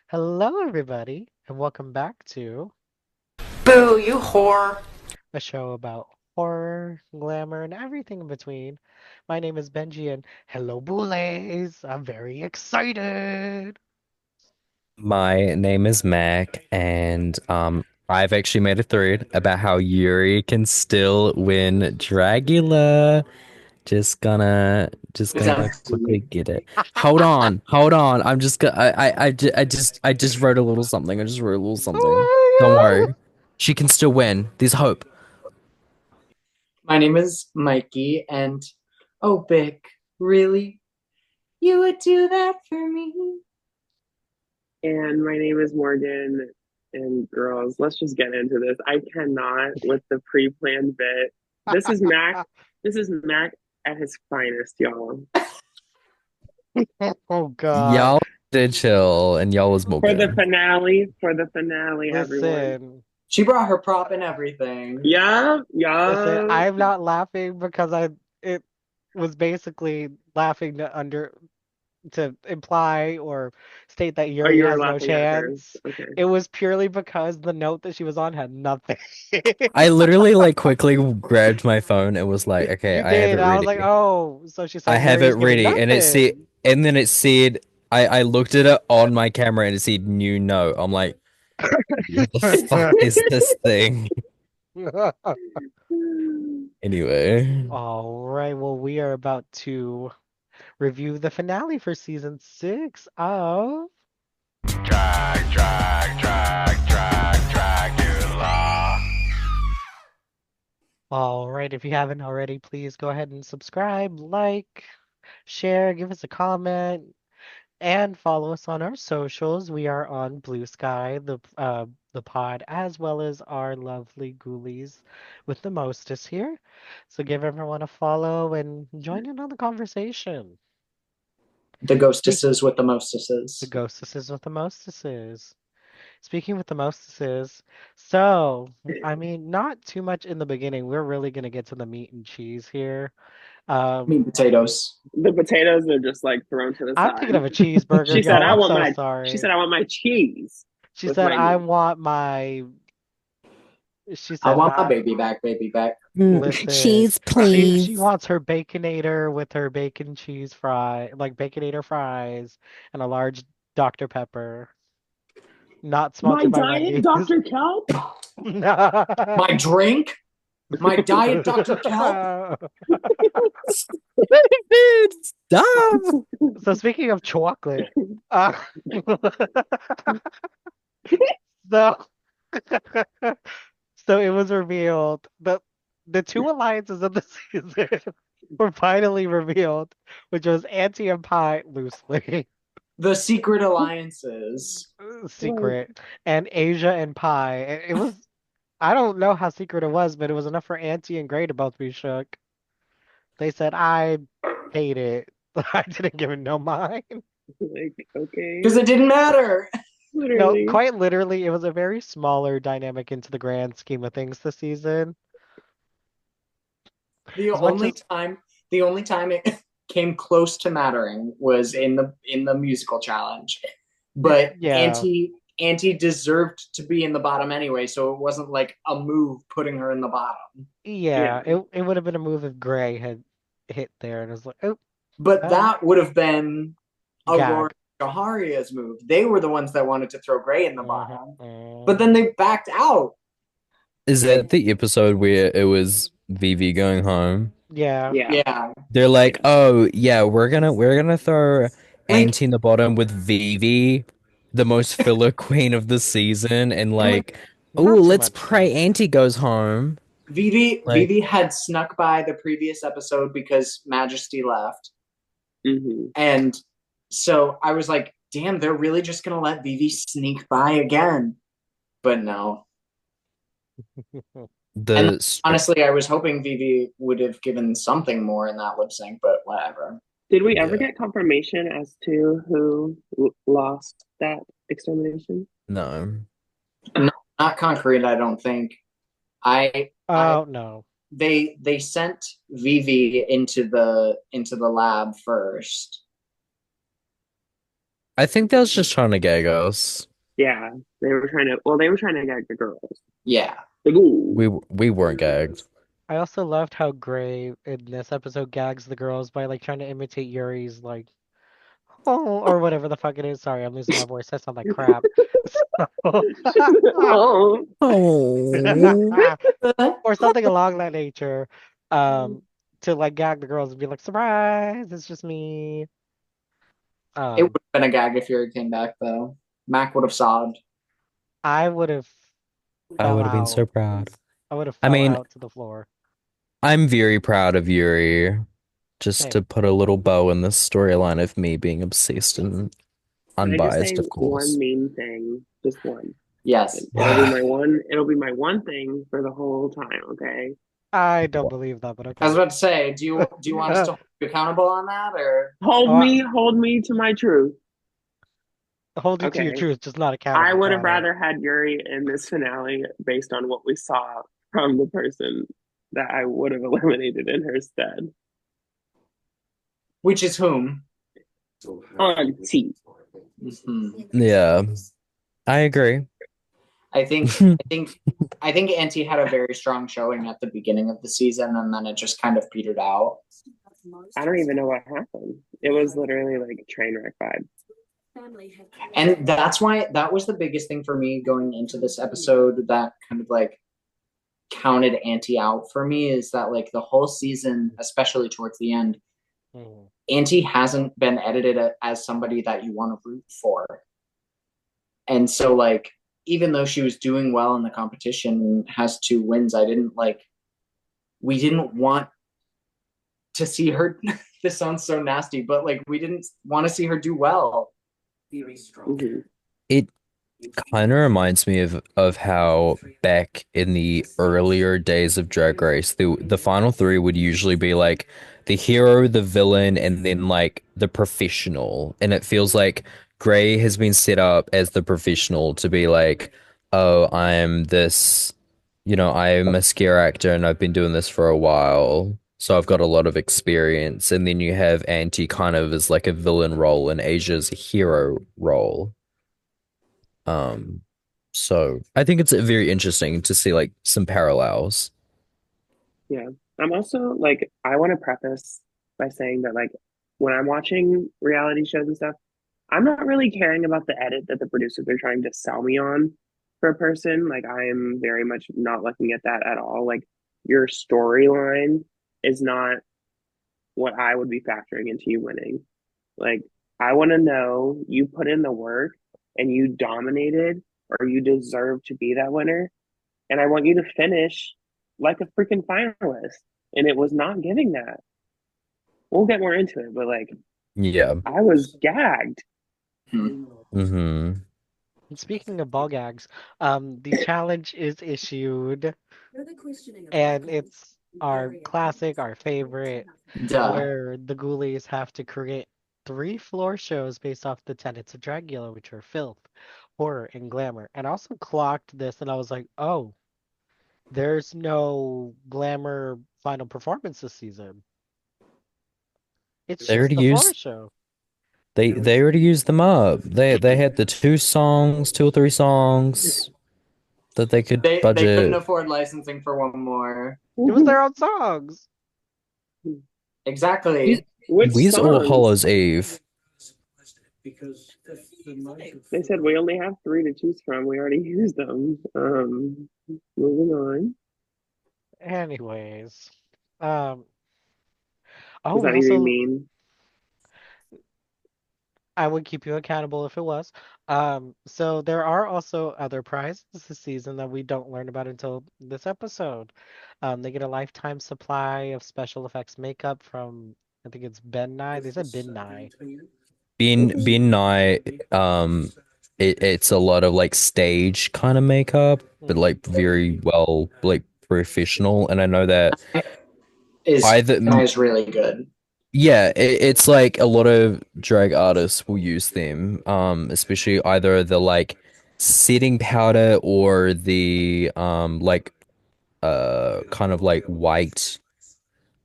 Hello, everybody, and welcome back to Boo, you whore. a show about horror, glamour, and everything in between. My name is Benji, and hello, Boulays! I'm very excited! My name is Mac, and I've actually made a thread about how Yuri can still win Dragula. Just It's gonna quickly empty. get it. Hold on. I'm just gonna. I just wrote a little something. I just wrote a little something. Don't Oh my worry. She can still win. There's hope. My name is Mikey, and oh, Bick, really? You would do that for me? And my name is Morgan. And girls, let's just get into this. I cannot with the pre-planned bit. This is Mac. God! This is Mac at his finest, y'all. Oh God! Y'all did chill, and y'all was Morgan. For the finale, everyone. Listen, She brought her prop and everything. Yeah, listen, yeah. I'm not laughing because it was basically laughing to imply or state that Oh, Yuri you were has no laughing at hers. chance. Okay. It was purely because the note that she was on had nothing. I literally like quickly grabbed my phone and was like, okay, You I have did. it I was like, ready. oh, so she I said have it Yuri's giving ready, nothing. and then it said, I looked at it on my camera and it said new note. I'm like, what the fuck is this thing? Anyway, All right, well, we are about to review the finale for season 6 of Dragula. All right, if you haven't already, please go ahead and subscribe, like, share, give us a comment, and follow us on our socials. We are on Blue Sky, the pod, as well as our lovely ghoulies with the mostest here. So give everyone a follow and join in on the conversation. The Speak ghostesses with the the mostesses. ghostesses with the mostesses. Speaking with the mostesses, so I mean, not too much in the beginning. We're really gonna get to the meat and cheese here. Meat Um, and potatoes. The potatoes are just like thrown to the I'm side. thinking of a cheeseburger, She said, y'all. "I I'm want so my." She sorry. said, "I want my cheese She with said, my I meat." want my. She I said, want my baby back, baby back. listen, cheese, she please. wants her baconator with her bacon cheese fry, like baconator fries, and a large Dr. Pepper. Not My sponsored by diet, Wendy's. Dr. Kelp. My drink, my diet Dr. Kelp. Stop. So speaking of chocolate, uh, so so it was revealed that the two alliances of the season were finally revealed, which was Auntie and Pie loosely The secret alliances. secret and Asia and Pie. It was I don't know how secret it was, but it was enough for Auntie and Gray to both be shook. They said I hate it. I didn't give it no mind. Like, okay, Because it didn't matter. No, literally. quite literally, it was a very smaller dynamic into the grand scheme of things this season. The As much only as time the only time it came close to mattering was in the musical challenge. But yeah, Auntie deserved to be in the bottom anyway, so it wasn't like a move putting her in the bottom. yeah, Yeah. it would have been a move if Gray had hit there and it was like, oh, But well, that would have been Aurora gag. Jaharia's move. They were the ones that wanted to throw Gray in the hmm bottom. But then hmm they backed out. Is that the episode where it was Vivi going home? Yeah. Yeah. Yeah. They're like, Yeah. oh yeah, we're gonna throw Like Auntie in the bottom with Vivi, the most filler queen of the season, and and like like, oh, Not too let's much pray though. Auntie goes home. Like, Vivi had snuck by the previous episode because Majesty left. Hmm. And so I was like, damn, they're really just gonna let Vivi sneak by again. But no. And the str- honestly, I was hoping Vivi would have given something more in that lip sync, but whatever. Did we ever yeah, get confirmation as to who lost that extermination? no. No, not concrete, I don't think. I Oh no. they sent Vivi into the lab first. I think they was just trying to gag us. Yeah, they were trying to gag the girls. Yeah. The ghouls. We weren't gagged. I also loved how Gray in this episode gags the girls by like trying to imitate Yuri's like oh or whatever the fuck it is. Sorry, I'm losing my voice. That sounds like crap. So, Oh, Oh. or something along that nature. Um, to like gag the girls and be like, surprise, it's just me. It would Um, have been a gag if Yuri came back, though. Mac would have sobbed. I would have I fell would have been out. so proud. I would have I fell mean, out to the floor. I'm very proud of Yuri. Just to Same. put a little bow in this storyline of me being obsessed and can I just say unbiased, of one course. mean thing? Just one. Yes. And it'll be my one thing for the whole time, okay? I don't believe that, but I was okay. about to say, do you want us to hold you accountable on that, or Hold Oh, me, hold me to my truth. hold you to your Okay. truth, just not I accountable. would have Got it. rather had Yuri in this finale based on what we saw from the person that I would have eliminated in her stead. which is whom? On T. Mhm. Yeah, I agree. I think I think I think Auntie had a very strong showing at the beginning of the season, and then it just kind of petered out. I don't even know what happened. It was literally like a train wreck vibe. And that's why that was the biggest thing for me going into this episode that kind of like counted Auntie out for me is that like the whole season, especially towards the end, Mhm. Auntie hasn't been edited as somebody that you want to root for. And so like even though she was doing well in the competition, has 2 wins, I didn't like we didn't want to see her this sounds so nasty, but like we didn't want to see her do well. Mm-hmm. It kind of reminds me of how back in the earlier days of Drag Race, the final three would usually be like the hero, the villain, and then like the professional. And it feels like Gray has been set up as the professional to be like, oh, I'm this, I'm a scare actor and I've been doing this for a while. So I've got a lot of experience. And then you have Anti kind of as like a villain role and Asia's a hero role. Um, so I think it's very interesting to see like some parallels. Yeah. I'm also like, I want to preface by saying that, like, when I'm watching reality shows and stuff, I'm not really caring about the edit that the producers are trying to sell me on for a person. Like, I am very much not looking at that at all. Like, your storyline is not what I would be factoring into you winning. Like, I want to know you put in the work and you dominated or you deserve to be that winner. And I want you to finish like a freaking finalist. And it was not giving that. We'll get more into it, but like, Yeah. I was gagged. Hmm. Mm-hmm. And speaking of ball gags, the challenge is issued, and it's our classic, our favorite, Duh. where the ghoulies have to create 3 floor shows based off the tenets of Dragula, which are filth, horror, and glamour. And I also clocked this, and I was like, oh, there's no glamour final performance this season. It's They just already the floor used show. they already used them up. They had the 2 songs, 2 or 3 songs that they could They couldn't budget. afford licensing for one more. It was their own songs. We- Exactly. Which Where's All songs? Hallows Eve? They said we only have 3 to choose from. We already used them. Moving on. Anyways, um, oh, Is we that even also mean? I would keep you accountable if it was. So there are also other prizes this season that we don't learn about until this episode. They get a lifetime supply of special effects makeup from I think it's Ben Nye. They said Ben Nye. Oops. Being Nye, it's a lot of like stage kind of makeup, but Hmm. like very well like professional. And I know that Is either is really good. yeah, it's like a lot of drag artists will use them, especially either the like setting powder or the like kind of like white,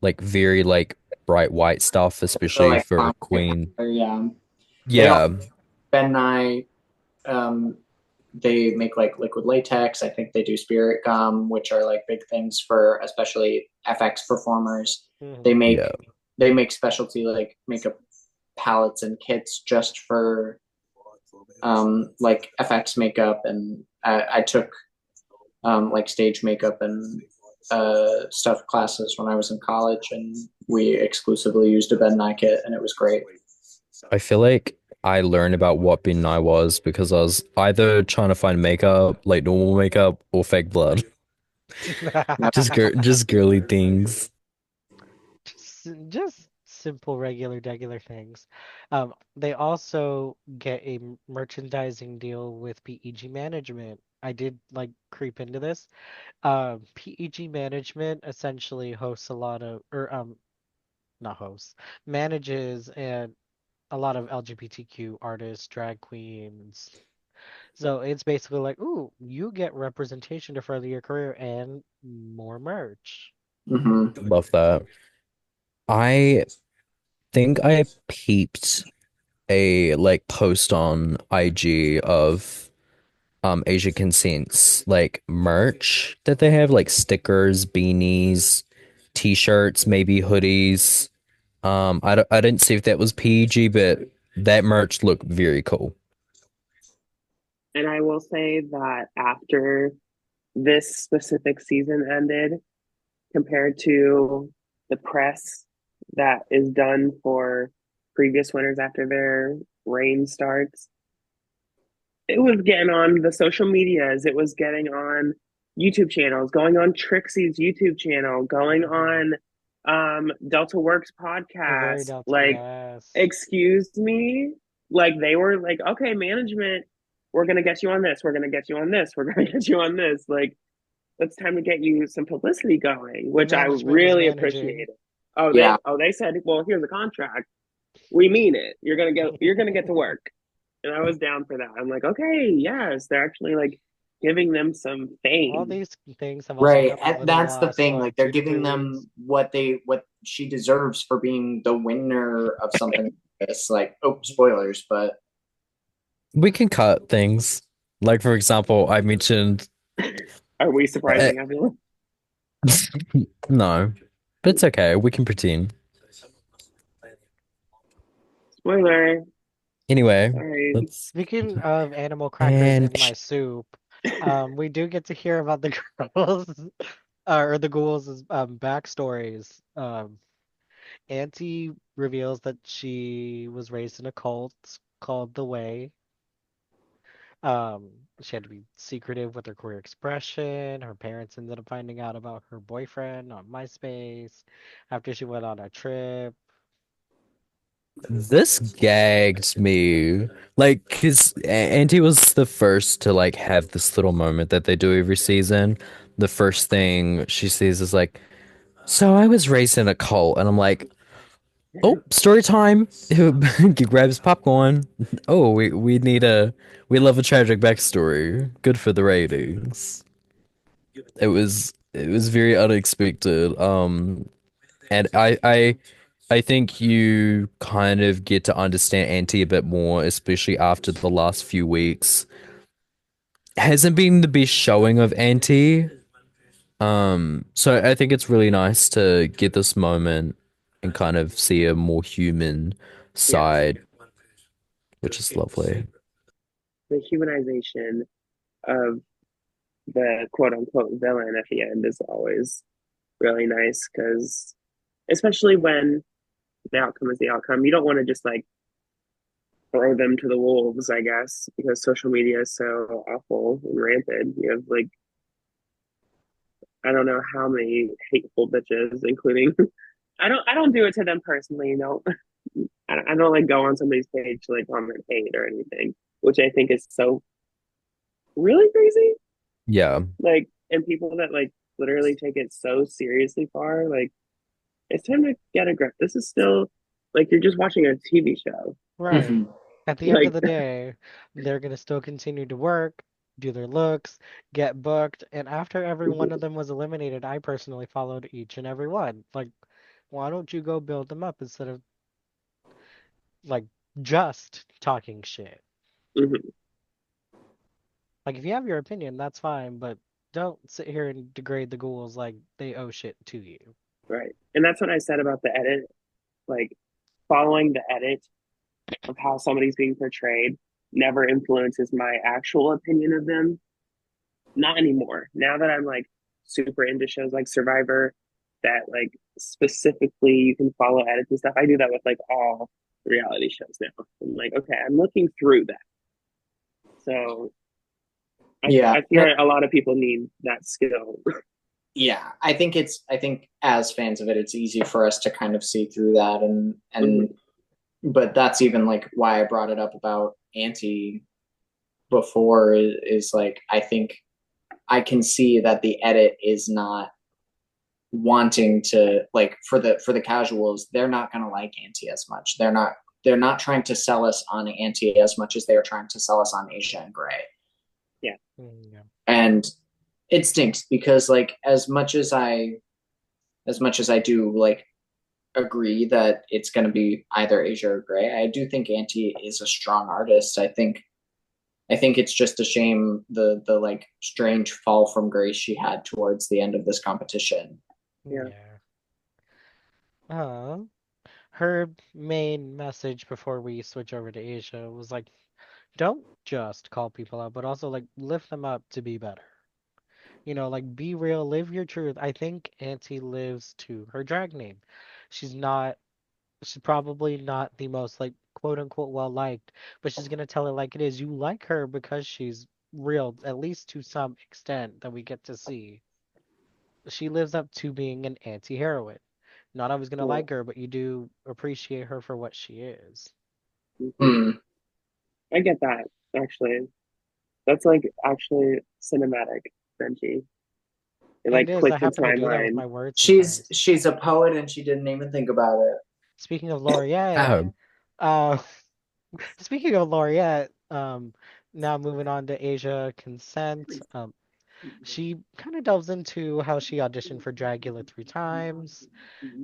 like very like bright white stuff, So especially like for Queen. yeah. They all Yeah, Ben Nye, um, they make like liquid latex. I think they do spirit gum, which are like big things for especially FX performers. They Hmm. make Yeah. they make specialty like makeup palettes and kits just for like FX makeup, and I took like stage makeup and stuff classes when I was in college, and we exclusively used a Ben Nye kit, and it was great. I feel like I learned about what Bin Nye was because I was either trying to find makeup, like normal makeup, or fake blood. Yep. Just girly things. Just simple, regular things. They also get a merchandising deal with PEG Management. I did like creep into this. PEG Management essentially hosts a lot of, or not hosts, manages and a lot of LGBTQ artists, drag queens. So it's basically like, ooh, you get representation to further your career and more merch. Hmm. Love that. I think I peeped a like post on IG of Asia Consent's like merch that they have, like stickers, beanies, t-shirts, maybe hoodies. I didn't see if that was PG, but that merch looked very cool. And I will say that after this specific season ended, compared to the press that is done for previous winners after their reign starts, it was getting on the social medias, it was getting on YouTube channels, going on Trixie's YouTube channel, going Hmm. on Delta Works A very podcast. Delta, Like, yes. excuse me, like they were like, okay, management, we're gonna get you on this, we're gonna get you on this, we're gonna get you on this. Like, it's time to get you some publicity going, which I Management is really managing. appreciated. Oh, Yeah, they said, well, here's a contract. We mean it. You're gonna get to work. And I was down for that. I'm like, okay, yes, they're actually like giving them some All fame. these things have only right. happened within the That's the last, thing. what, Like they're 2 to 3 giving weeks? them what she deserves for being the winner of something like this. Like, oh, spoilers, but We can cut things. Like for example, I mentioned Are we uh, surprising everyone? no, but it's okay. We can pretend. Spoiler. Anyway, Sorry. let's Speaking of animal crackers and in my soup, we do get to hear about the girls, or the ghouls' backstories. Auntie reveals that she was raised in a cult called the Way. Um, she had to be secretive with her queer expression. Her parents ended up finding out about her boyfriend on MySpace after she went on a trip. this gagged me. Like, cause Auntie was the first to like have this little moment that they do every season. The first thing she says is like, "So I was raised in a cult," and I'm like, "Oh, story time!" He grabs popcorn. Oh, we love a tragic backstory. Good for the ratings. It was very unexpected. And I think you kind of get to understand Auntie a bit more, especially after the last few weeks. Hasn't been the best showing of Auntie. So I think it's really nice to get this moment and kind of see a more human Yeah, side, which is lovely. the humanization of the quote unquote villain at the end is always really nice because, especially when the outcome is the outcome, you don't want to just like throw them to the wolves, I guess, because social media is so awful and rampant. You have like I don't know how many hateful bitches, including I don't do it to them personally, you know. I don't like go on somebody's page to like comment hate or anything, which I think is so really crazy. Yeah. Like, and people that like literally take it so seriously far, like it's time to get a grip. This is still like you're just watching a TV show. Right. mhm. At the end of Like, the day, they're gonna still continue to work, do their looks, get booked, and after every one of them was eliminated, I personally followed each and every one. Like, why don't you go build them up instead of like just talking shit? Hmm. Like, if you have your opinion, that's fine, but don't sit here and degrade the ghouls like they owe shit to you. Right. And that's what I said about the edit. Like, following the edit of how somebody's being portrayed never influences my actual opinion of them. Not anymore. Now that I'm like super into shows like Survivor, that like specifically you can follow edits and stuff. I do that with like all reality shows now. I'm like, okay, I'm looking through that. So Yeah, I feel like a lot of people need that skill. yeah. I think as fans of it, it's easy for us to kind of see through that, Hmm. but that's even like why I brought it up about Auntie before is like I think I can see that the edit is not wanting to like for the casuals, they're not going to like Auntie as much. They're not trying to sell us on Auntie as much as they are trying to sell us on Asia and Gray. Yeah. Yeah. And it stinks because like as much as I do like agree that it's going to be either Asia or Gray, I do think Auntie is a strong artist. I think it's just a shame the like strange fall from grace she had towards the end of this competition. Yeah. Yeah. Um, her main message before we switch over to Asia was like, don't just call people out, but also like lift them up to be better. Like be real, live your truth. I think Auntie lives to her drag name. She's not, she's probably not the most like quote unquote well liked, but she's gonna tell it like it is. You like her because she's real, at least to some extent that we get to see. She lives up to being an anti-heroine. Not always gonna Yeah. like her, but you do appreciate her for what she is. Hmm. Hmm. I get that actually. That's like actually cinematic, Benji. It It like is. I clicked the happen to do that with timeline. my words sometimes. She's a poet and she didn't even think about it. Speaking of Laureate, Oh, uh, speaking of Laureate, now moving on to Asia Consent. She kind of delves into how she auditioned for Dragula 3 times.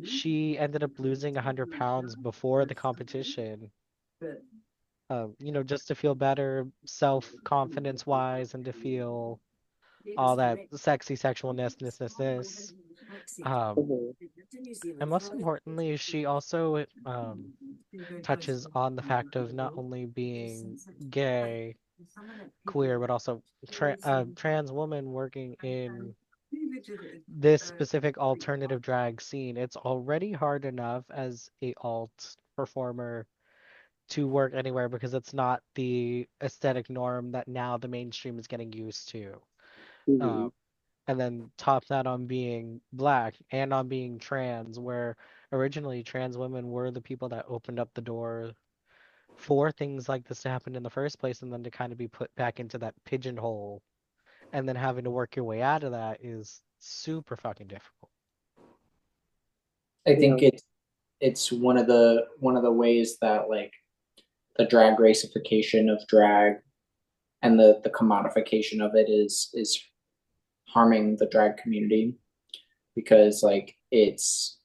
She ended up losing 100 pounds before the competition. Just to feel better, self-confidence wise, and to feel all that sexy sexualness, this. Um, Mhm. and most importantly, she also touches on the fact of not only being gay, queer, but also trans woman working in this specific alternative drag scene. It's already hard enough as a alt performer to work anywhere because it's not the aesthetic norm that now the mainstream is getting used to. Uh, Mhm. and then top that on being black and on being trans, where originally trans women were the people that opened up the door for things like this to happen in the first place, and then to kind of be put back into that pigeonhole and then having to work your way out of that is super fucking difficult. I Yeah. think it's one of the ways that like the drag racification of drag and the commodification of it is harming the drag community because like it's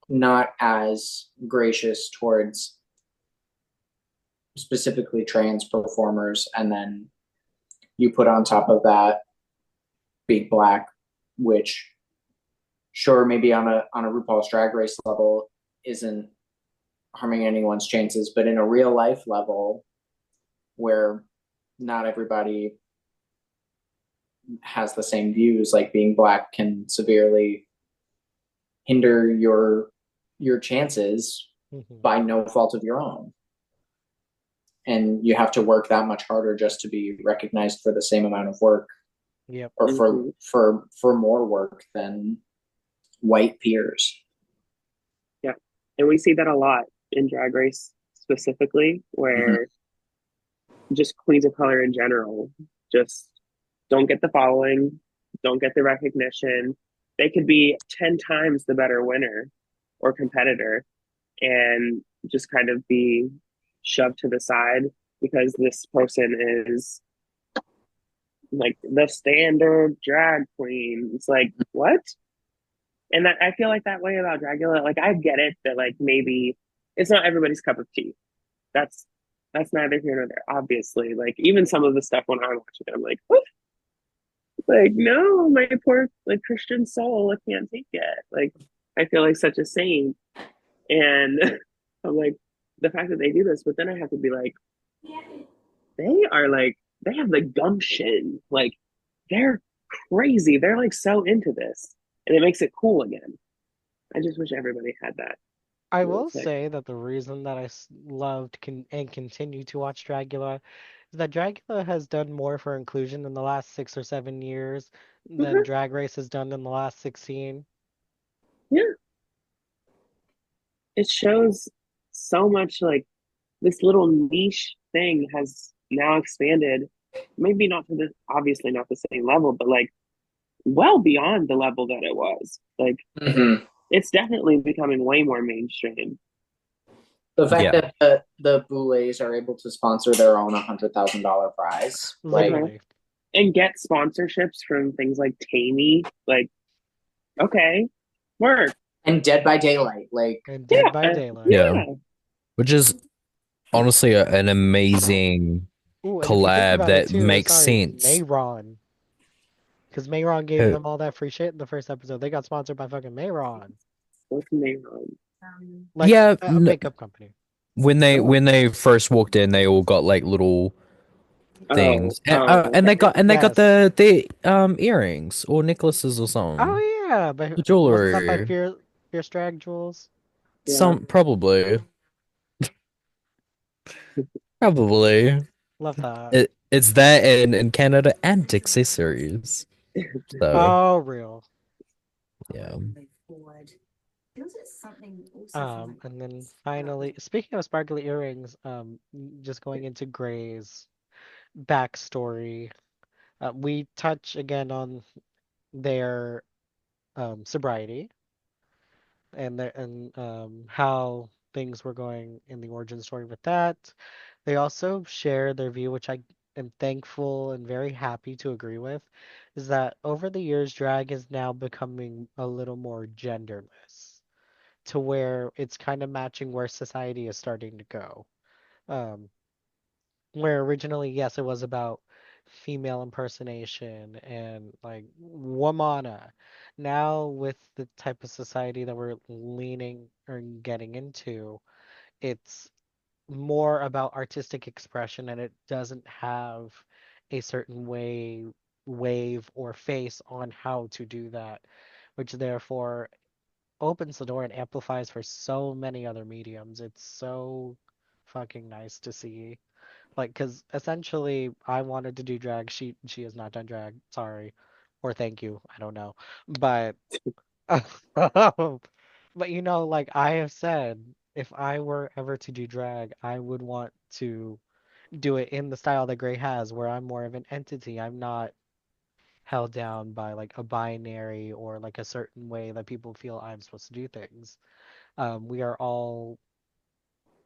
not as gracious towards specifically trans performers, and then you put on top of that Big Black, which sure maybe on a RuPaul's Drag Race level isn't harming anyone's chances, but in a real life level where not everybody has the same views, like being black can severely hinder your chances Hmm. by no fault of your own. And you have to work that much harder just to be recognized for the same amount of work Yep. or Mhm. for more work than white peers. Yeah. And we see that a lot in Drag Race specifically, Mm-hmm. where just queens of color in general just don't get the following, don't get the recognition. They could be 10 times the better winner or competitor and just kind of be shoved to the side because this person is like the standard drag queen. It's like, what? And I feel like that way about Dragula. Like, I get it that, like, maybe it's not everybody's cup of tea. that's that's neither here nor there. Obviously, like even some of the stuff when I'm watching it, I'm like, what? Like, no, my poor like Christian soul, I can't take it. Like, I feel like such a saint, and I'm like, the fact that they do this, but then I have to be like, they are like, they have the gumption, like they're crazy. They're like so into this, and it makes it cool again. I just wish everybody had that I real will quick. say that the reason that loved and continue to watch Dragula is that Dragula has done more for inclusion in the last 6 or 7 years than Uh-huh. Drag Race has done in the last 16. Yeah, it shows so much like this little niche thing has now expanded, maybe not to the obviously not the same level, but like well beyond the level that it was. Like Mm-hmm. it's definitely becoming way more mainstream. The fact Yeah. that the Boulets are able to sponsor their own $100,000 prize, like, Uh-huh. Literally. And get sponsorships from things like Tammy, like okay, work. and Dead by Daylight, like, And Dead by Yeah, Daylight. Yeah. yeah. Which is honestly an amazing Ooh, and if you think collab about it that too, makes sorry, sense. Mayron. Because Mayron gave Uh, them all that free shit in the first episode. They got sponsored by fucking Mayron. What's the name on? Like yeah, a makeup company. Oh, when they first walked in, they all got like little oh, things, okay. and they got Yes. the earrings or necklaces or something, Oh yeah, but the wasn't that by jewelry, Fierce Drag Jewels? Yeah. some probably Love that. it's that in Canada and accessories. So Oh, real. yeah. And then finally, speaking of sparkly earrings, just going into Gray's backstory, we touch again on their sobriety and how things were going in the origin story with that. They also share their view, which I am thankful and very happy to agree with, is that over the years, drag is now becoming a little more genderless, to where it's kind of matching where society is starting to go. Um, where originally, yes, it was about female impersonation and like womana. Now, with the type of society that we're leaning or getting into, it's more about artistic expression and it doesn't have a certain wave or face on how to do that, which therefore opens the door and amplifies for so many other mediums. It's so fucking nice to see. Like, because essentially, I wanted to do drag. She has not done drag. Sorry, or thank you. I don't know, but but like I have said, if I were ever to do drag, I would want to do it in the style that Gray has, where I'm more of an entity. I'm not held down by like a binary or like a certain way that people feel I'm supposed to do things. We are all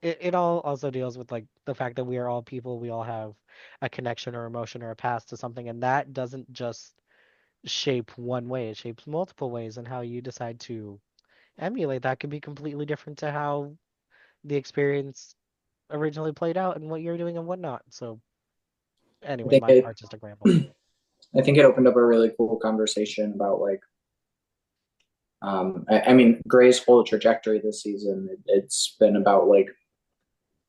it all also deals with like the fact that we are all people, we all have a connection or emotion or a past to something, and that doesn't just shape one way, it shapes multiple ways, and how you decide to emulate that could be completely different to how the experience originally played out and what you're doing and whatnot. So I anyway, think my it artistic ramble. I think it opened up a really cool conversation about like, I mean, Gray's whole trajectory this season, it's been about like,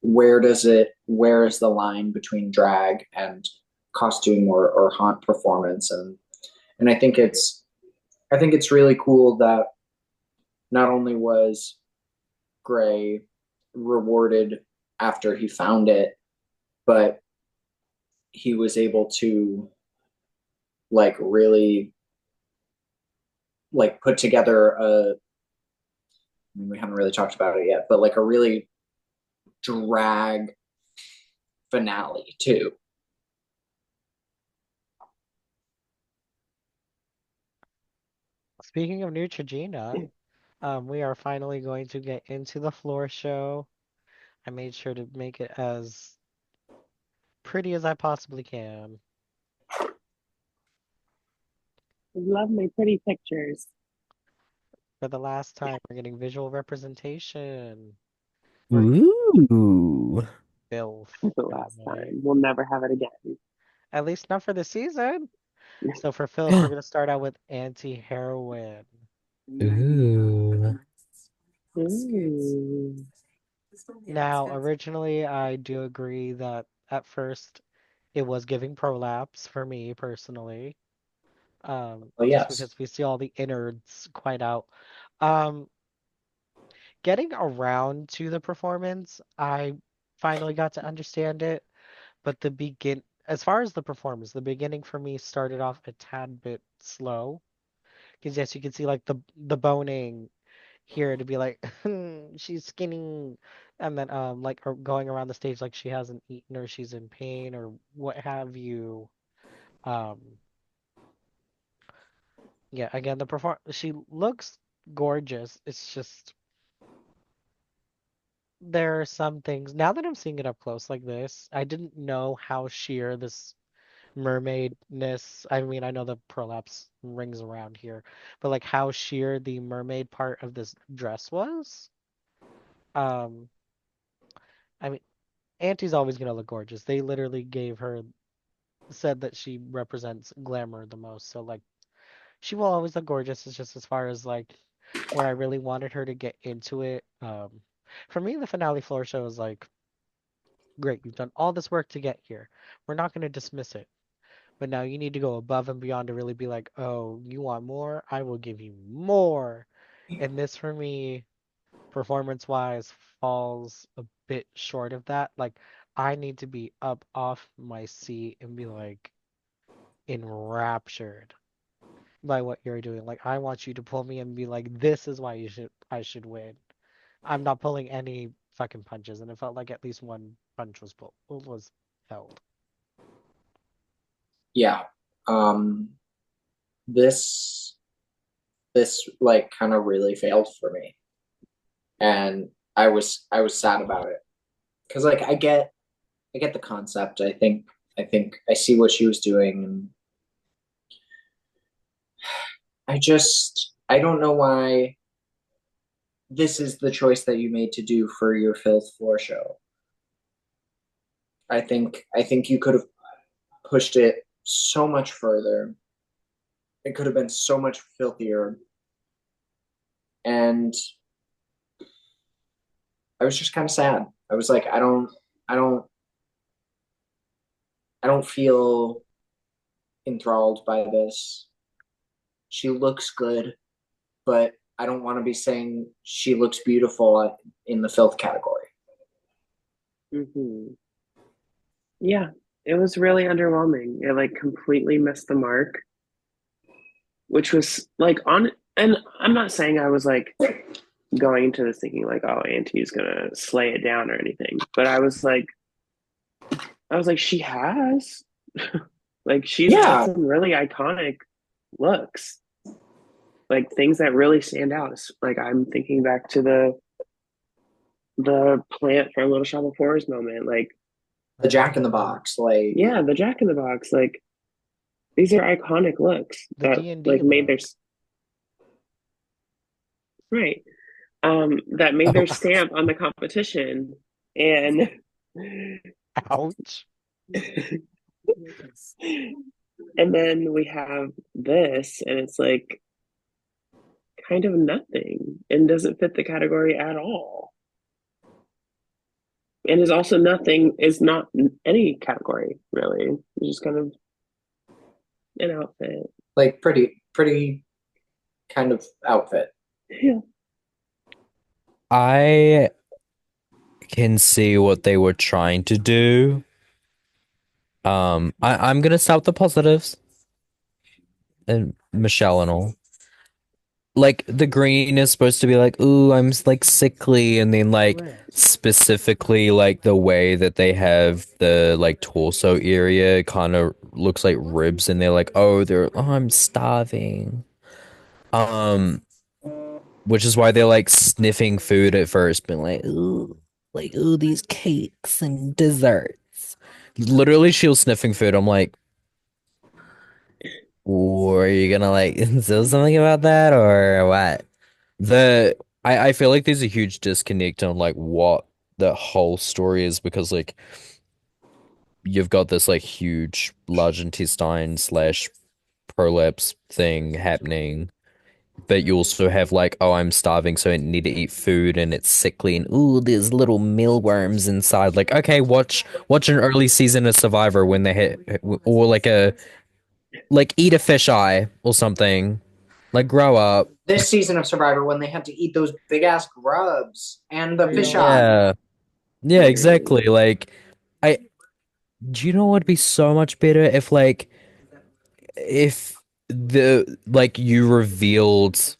where is the line between drag and costume or haunt performance, and I think it's really cool that not only was Gray rewarded after he found it, but he was able to like really like put together a, I mean, we haven't really talked about it yet, but like a really drag finale too. Speaking of Neutrogena, we are finally going to get into the floor show. I made sure to make it as pretty as I possibly can. Love my pretty pictures. For the last time, we're getting visual representation. We're Ooh. filth The in a last way. time. We'll never have it again. At least not for the season. So for filth, we're gonna start out with anti-heroin. Ooh. Ooh. Now, originally, I do agree that at first it was giving prolapse for me personally, Well, just yes. because we see all the innards quite out. Um, Getting around to the performance, I finally got to understand it, but as far as the performance, the beginning for me started off a tad bit slow. Because yes, you can see like the boning here to be like she's skinny, and then like going around the stage like she hasn't eaten or she's in pain or what have you. Um yeah, again the perform she looks gorgeous. It's just there are some things now that I'm seeing it up close like this, I didn't know how sheer this mermaidness. I mean, I know the prolapse rings around here, but like how sheer the mermaid part of this dress was. Um, I mean, Auntie's always gonna look gorgeous. They literally said that she represents glamour the most. So like, she will always look gorgeous. It's just as far as like where I really wanted her to get into it. For me, the finale floor show is like, great, you've done all this work to get here. We're not gonna dismiss it. But now you need to go above and beyond to really be like, oh, you want more? I will give you more. And this for me, performance wise, falls a bit short of that. Like, I need to be up off my seat and be like enraptured by what you're doing. Like, I want you to pull me and be like, this is why I should win. I'm not pulling any fucking punches, and it felt like at least one punch was held. Yeah. Um, this this like kind of really failed for me, and I was sad about it because like I get the concept. I think I see what she was doing, and I don't know why this is the choice that you made to do for your filth floor show. I think you could have pushed it so much further. It could have been so much filthier, and I was just kind of sad. I was like, I don't, I don't feel enthralled by this. She looks good, but I don't want to be saying she looks beautiful in the filth category. Hmm. Yeah, it was really underwhelming. It like completely missed the mark, which was like on. And I'm not saying I was like going into this thinking like, oh, Auntie's gonna slay it down or anything, but I was like, she has, like, she's had Yeah, some really iconic looks, like things that really stand out. Like I'm thinking back to the plant from Little Shop of Horrors moment, like the Jack in the Box, like yeah, the Jack in the Box, like these are iconic looks The that D&D like made their look. right, that made Oh, their stamp on the competition, and Ouch. and then we have this, and it's like kind of nothing, and doesn't fit the category at all, and is also nothing. Is not any category really. It's just kind of an outfit. pretty kind of outfit. Yeah. I can see what they were trying to do. I'm gonna start with the positives and Michelle and all. Like the green is supposed to be like, ooh, like sickly, and then like specifically like the way that they have the like torso area kind of looks like ribs, and they're like, I'm starving. Um, which is why they're like sniffing food at first, being like, ooh, these cakes and desserts. Literally, she was sniffing food. I'm like, or are you gonna like say something about that or what? The I feel like there's a huge disconnect on like what the whole story is because like you've got this like huge large intestine slash prolapse thing happening, but you also have like, oh, I'm starving, so I need to eat food, and it's sickly, and ooh, there's little mealworms inside. Like, okay, watch an early season of Survivor when they hit, or like eat a fish eye or something. Like, grow up. This season of Survivor when they had to eat those big ass grubs and the fish Real, eye. Yeah, yeah, literally. exactly. Like, I do you know what would be so much better if the like you revealed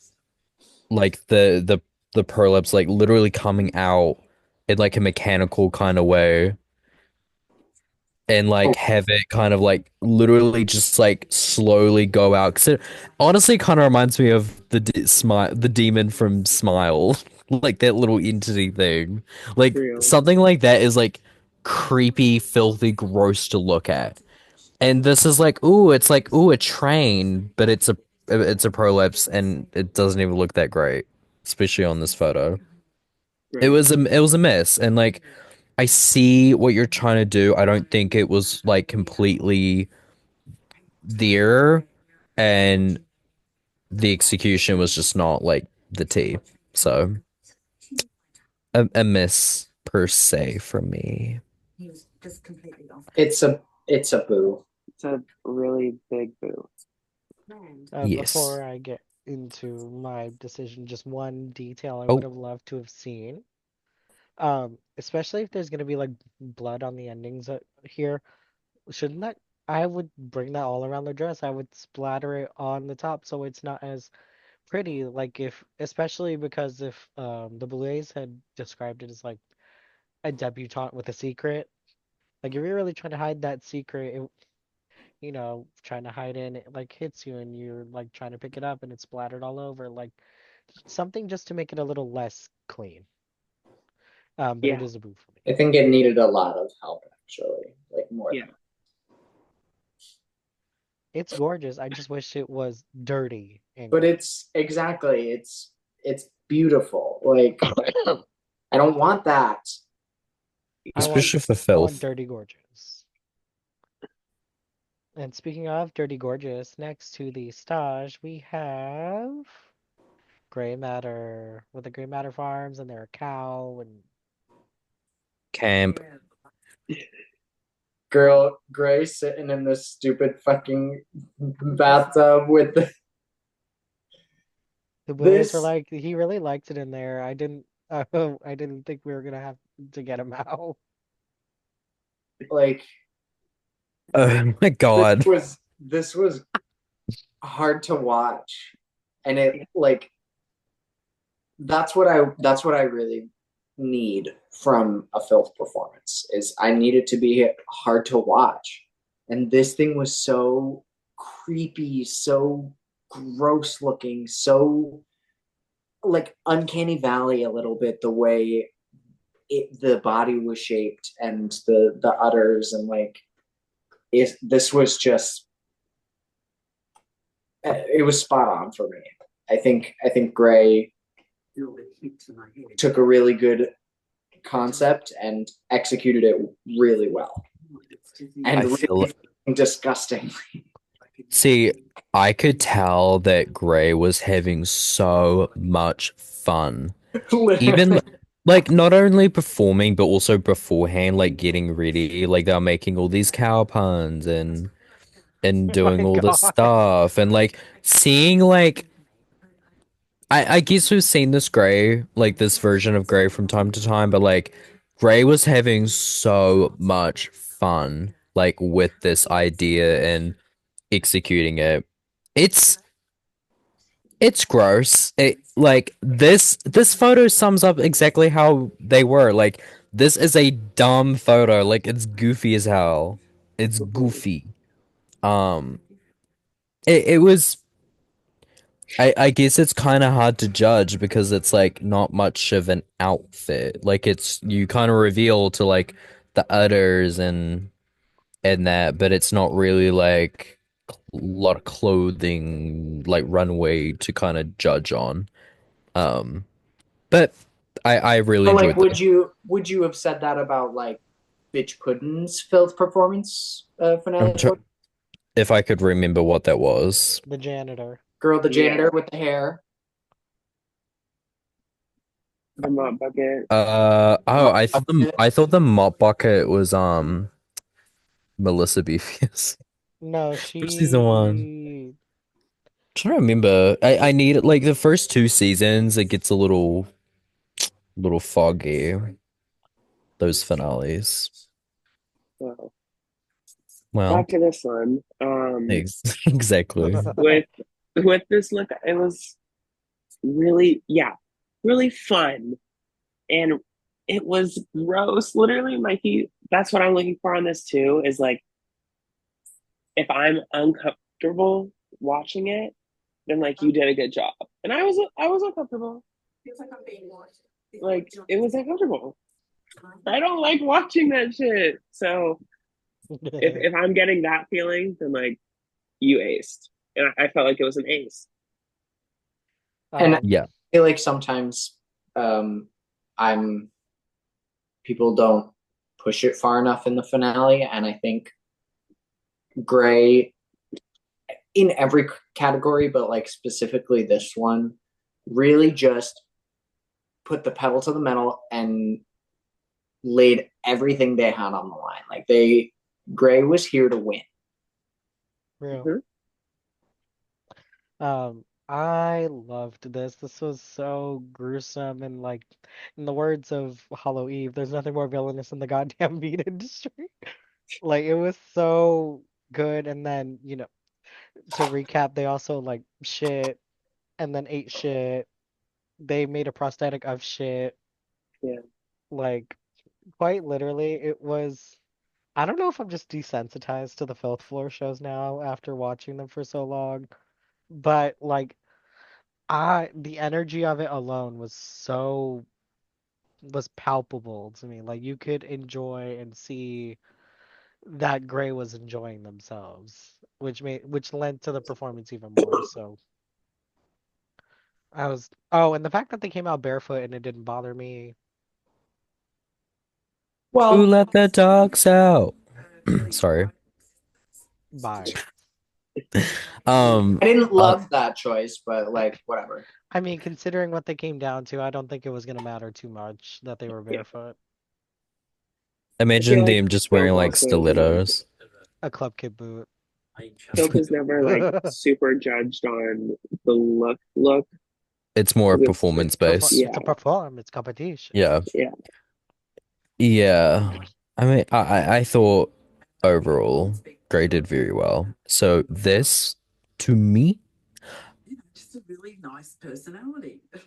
like the prolapse like literally coming out in like a mechanical kind of way and Oh, like have it kind of like literally just like slowly go out because it honestly kind of reminds me of the demon from Smile like that little entity thing like Real. something like that is like creepy filthy gross to look at. And this is like, ooh, a train, but it's a prolapse and it doesn't even look that great, especially on this photo. Right. It was a mess. And like I see what you're trying to do. I don't think it was like completely there and the execution was just not like the T. So a miss per se for me. it's a boo. It's a really big boo. Yes. Before I get into my decision, just one detail I would Oh, have loved to have seen. Especially if there's gonna be like blood on the endings here. Shouldn't that I would bring that all around the dress. I would splatter it on the top so it's not as pretty. Like if especially because if the Blues had described it as like a debutante with a secret. Like if you're really trying to hide that secret, trying to hide in it like hits you and you're like trying to pick it up and it's splattered all over. Like something just to make it a little less clean. But it Yeah. is a boo for me. I think it needed a lot of help actually, like more Yeah. than It's gorgeous. I just wish it was dirty and but gorgeous. it's exactly it's beautiful. Like I don't want that. I want especially for I want filth. dirty gorgeous. And speaking of dirty gorgeous, next to the stage we have Gray Matter with the Gray Matter farms and they're a cow and Camp. Girl Gray sitting in this stupid fucking bathtub with the boys were this like, he really liked it in there. I didn't think we were gonna have to get him out. like Oh my this God. was hard to watch. And it like that's what I really need from a filth performance is I need it to be hard to watch. And this thing was so creepy, so gross looking, so like uncanny valley a little bit the way the body was shaped and the udders and like this was just it was spot on for me. I think Gray took a really good concept and executed it really well I and feel really disgusting. See, I could tell that Gray was having so much fun. Even Literally. like not only performing but also beforehand, like getting ready. Like they were making all these cow puns and Oh my doing all this God. stuff and like seeing like I guess we've seen this Gray, like this version of Gray from time to time, but like Gray was having so much fun like with this idea and executing it. It's it's gross. It like this photo sums up exactly how they were. Like this is a dumb photo. Like it's goofy as hell. It's goofy. Um it was I guess it's kind of hard to judge because it's like not much of an outfit. Like it's you kind of reveal to like the udders and that, but it's not really like a lot of clothing like runway to kind of judge on. Um, but I really But like, enjoyed this. would you have said that about like Bitch Puddin's filth performance I'm finale tr show? if I could remember what that was. The janitor. Girl, the Yeah, janitor with the hair. the mop bucket. Oh, I thought the mop bucket was Melissa Befius. No, From season one. she. Trying to remember. I need like the first two seasons. It gets a little foggy. Those finales. Well, Well, back to this one. exactly. With this look, it was really, yeah, really fun, and it was gross. Literally, Mikey. That's what I'm looking for on this too. Is like if I'm uncomfortable watching it, then like you did a good job, and I was uncomfortable. Like it was uncomfortable. I don't like watching that shit. So if I'm getting that feeling, then like you aced, and I felt like it was an ace. And I Um, Yeah. feel like sometimes um, I'm people don't push it far enough in the finale, and I think Gray in every category, but like specifically this one, really just put the pedal to the metal and laid everything they had on the line. Like Gray was here to win. real. Mhm. I loved this. This was so gruesome and like, in the words of Hollow Eve, there's nothing more villainous in the goddamn meat industry. Like it was so good, and then to recap, they also like shit and then ate shit. They made a prosthetic of shit. Yeah. Like quite literally, it was. I don't know if I'm just desensitized to the filth floor shows now after watching them for so long, but like the energy of it alone was palpable to me. Like you could enjoy and see that Gray was enjoying themselves, which lent to the performance even more. So and the fact that they came out barefoot and it didn't bother me. Who Well, let the dogs out? Sorry. Bye. I Um, didn't uh, love that choice, but like whatever. I mean, considering what they came down to, I don't think it was gonna matter too much that they were Yeah. barefoot. I feel imagine like them just wearing Filth like also like stilettos. A club kid boot. Filth is never like super judged on the look It's more because performance based. It's a yeah, performance competition. Yeah. yeah. Yeah. I mean, I thought overall Gray did very well. So this to me,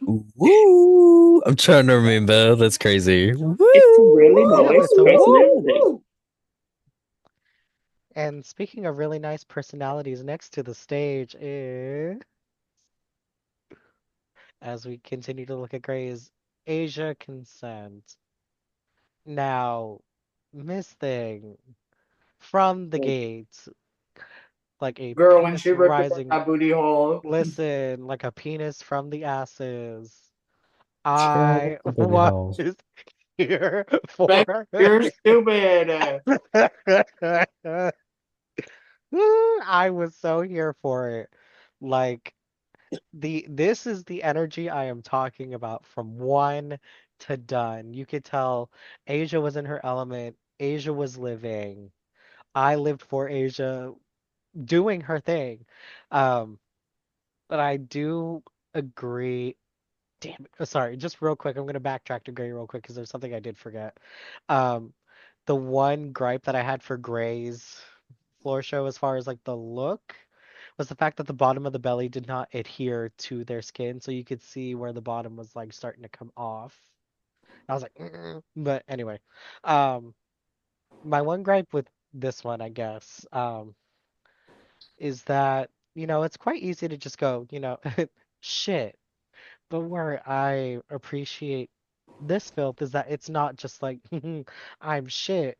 woo! I'm trying to remember. That's crazy. It's a really Woo! nice It's a personality. woo! And speaking of really nice personalities, next to the stage is, as we continue to look at Gray, is Asia Consent. Now, Miss Thing, from the Like, gates, like a Girl, when penis she ripped apart rising, that booty hole. listen, like a penis from the asses. Child, I what the was hell? here Beck, for. you're stupid. I was so here for it. Like this is the energy I am talking about from one to done. You could tell Asia was in her element. Asia was living. I lived for Asia doing her thing. Um, but I do agree. Damn it. Sorry, just real quick. I'm gonna backtrack to Gray real quick because there's something I did forget. Um, the one gripe that I had for Gray's floor show as far as like the look was the fact that the bottom of the belly did not adhere to their skin, so you could see where the bottom was like starting to come off. I was like, "Mm." But anyway, um, my one gripe with this one, I guess, is that it's quite easy to just go, shit. But where I appreciate this filth is that it's not just like I'm shit.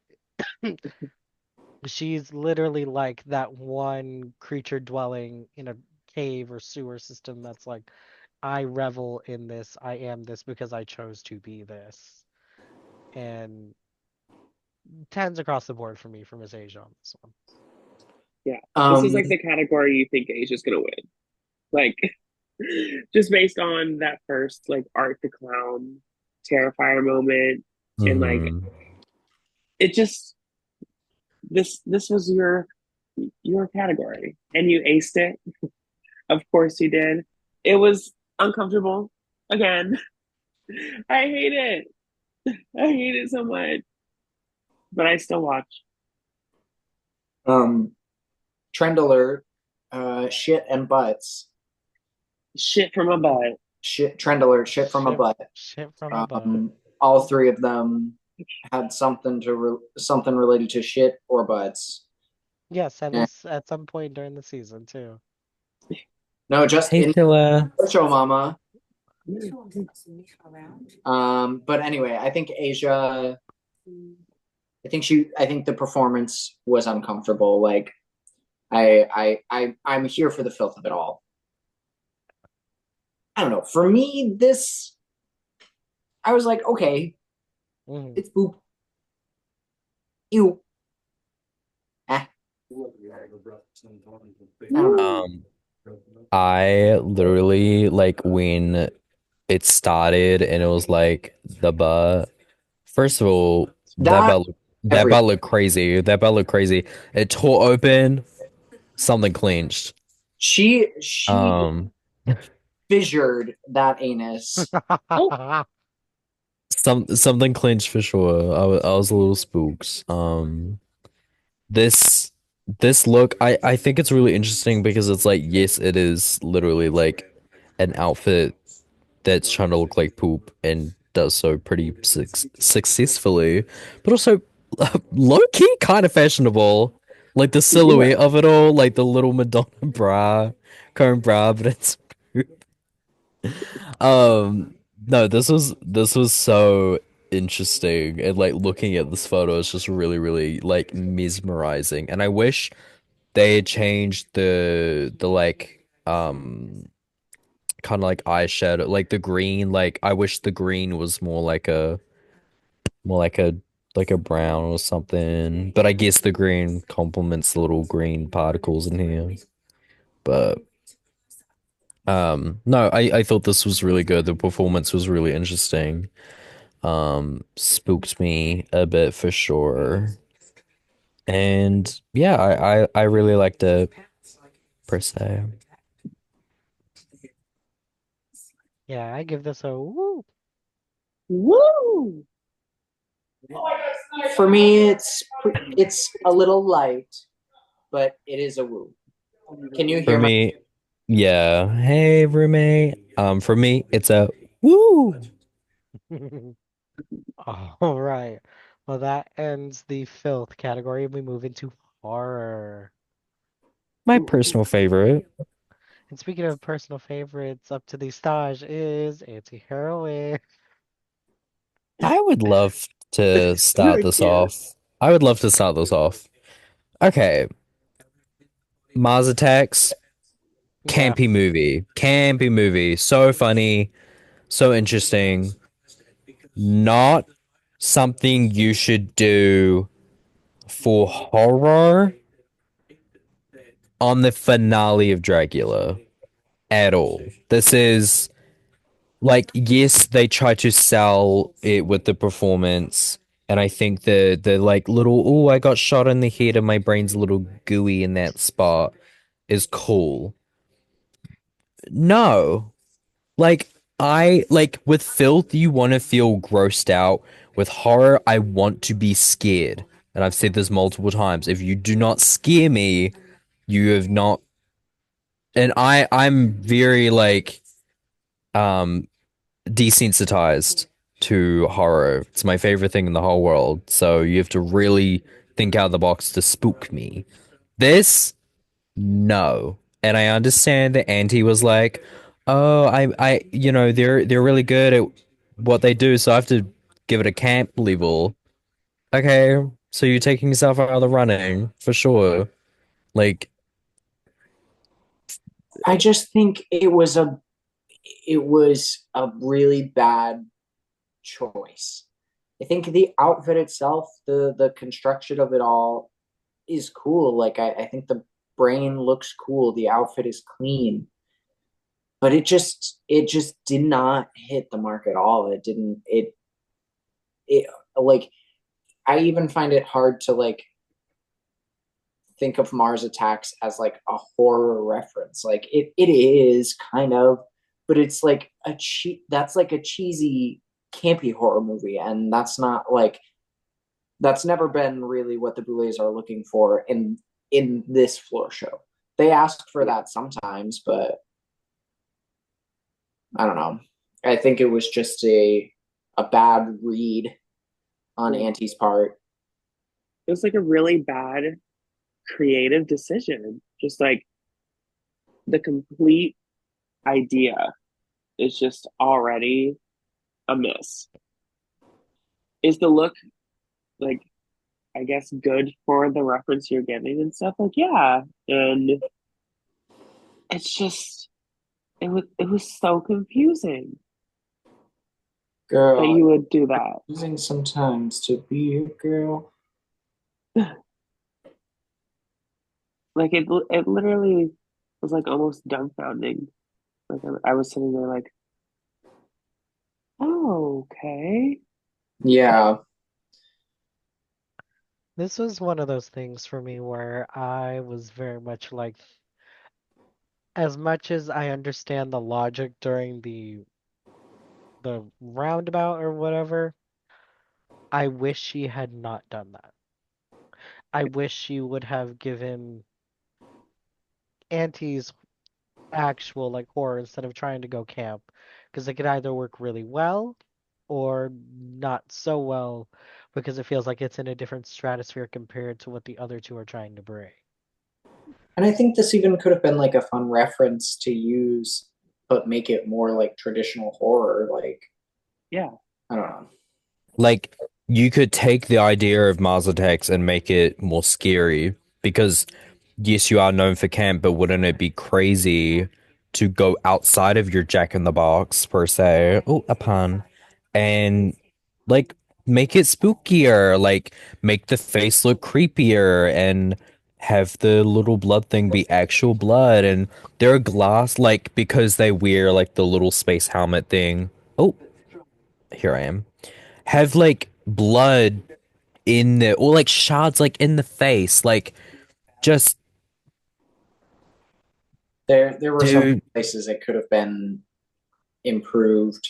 She's literally like that one creature dwelling in a cave or sewer system that's like I revel in this. I am this because I chose to be this. And tens across the board for me for Miss Asia on this one. Yeah, this is Um, like the category you think Asia's gonna win. Like, just based on that first like Art the Clown Terrifier moment, and like Hmm. it just this was your category, and you aced it. Of course you did. It was uncomfortable. Again, I hate it. I hate it so much, but I still watch. um, Trend alert, shit and butts. Shit from a butt. Shit, trend alert, shit from a Shit, butt. shit from a butt. Um, all three of them had something related to shit or butts. Yes, at And least at some point during the season too. no, just Hey, in Phila. show, mama. But anyway, I think the performance was uncomfortable. Like I'm here for the filth of it all. I don't know. For me, this I was like, okay, Hmm. it's poop. Ew. Ah, I don't know. Woo. Um, I literally like when it started and it was like the butt. First of all, That that every butt looked crazy. That butt looked crazy. It tore open, something clenched. she Um, fissured that anus. Oh, something clenched for sure. I was a little spooks. This this look, I think it's really interesting because it's like, yes, it is literally like an outfit that's trying to look like poop and does so pretty successfully, but also low key kind of fashionable. Like the yeah. silhouette of it all, like the little Madonna bra, current bra, but it's um no, this was so interesting, and like looking at this photo is just really, really like mesmerizing. And I wish they had changed the like kind of like eyeshadow, like the green. Like I wish the green was more like a brown or something. But I guess the green complements the little green particles in here. But no, I thought this was really good. The performance was really interesting. Spooked me a bit for sure. And yeah, I really liked it per se. Yeah, I give this a woo. Woo. For me, it's a little light, but it is a woo. Can you For hear my? me, yeah. Hey, roommate. For me, it's a woo. All right. Well, that ends the filth category. We move into horror. My personal favorite. And speaking of personal favorites, up to the stage is anti-heroine. I would love to start Heck this yeah. off. I would love to start this off. Okay, Mars Attacks, Yeah. campy movie. Campy movie. So funny, so interesting. Not something you should do for horror on the finale of Dragula at all. This is like, yes, they try to sell it with the performance, and I think the like little, oh, I got shot in the head and my brain's a little gooey in that spot is cool. No, like I like with filth, you want to feel grossed out. With horror, I want to be scared. And I've said this multiple times. If you do not scare me, you have not. And I'm very like um desensitized to horror. It's my favorite thing in the whole world. So you have to really think out of the box to spook me. This, no. And I understand that Auntie was like, "Oh, you know, they're really good at what they do, so I have to give it a camp level." Okay, so you're taking yourself out of the running for sure. Like, I just think it was a really bad choice. I think the outfit itself, the construction of it all is cool. Like I think the brain looks cool. The outfit is clean, but it just did not hit the mark at all. It didn't it like I even find it hard to like think of Mars Attacks as like a horror reference. Like it is kind of, but it's like that's like a cheesy campy horror movie, and that's never been really what the Boulets are looking for in this floor show. They ask for that sometimes, but I don't know. I think it was just a bad read on Yeah. Auntie's part. It was like a really bad creative decision. Just like the complete idea is just already a miss. Is the look like, I guess, good for the reference you're getting and stuff? Like, yeah. And it's just it was so confusing that Girl, you would do that. using sometimes to be a girl. Like it literally was like almost dumbfounding. Like I was sitting there like, oh, okay. Yeah. This was one of those things for me where I was very much like, as much as I understand the logic during the roundabout or whatever, I wish she had not done that. I wish she would have given Auntie's actual like horror instead of trying to go camp, because it could either work really well or not so well because it feels like it's in a different stratosphere compared to what the other two are trying to bring. And I think this even could have been like a fun reference to use, but make it more like traditional horror. Like, Yeah. I don't know. Like you could take the idea of Mars Attacks and make it more scary because yes, you are known for camp, but wouldn't it be crazy to go outside of your Jack in the Box per se? Oh, a pun. And like make it spookier, like make the face look creepier and have the little blood thing be actual blood and they're glass like because they wear like the little space helmet thing. Oh, here I am. Have like blood in the or like shards like in the face. Like just There were some dude places it could have been improved.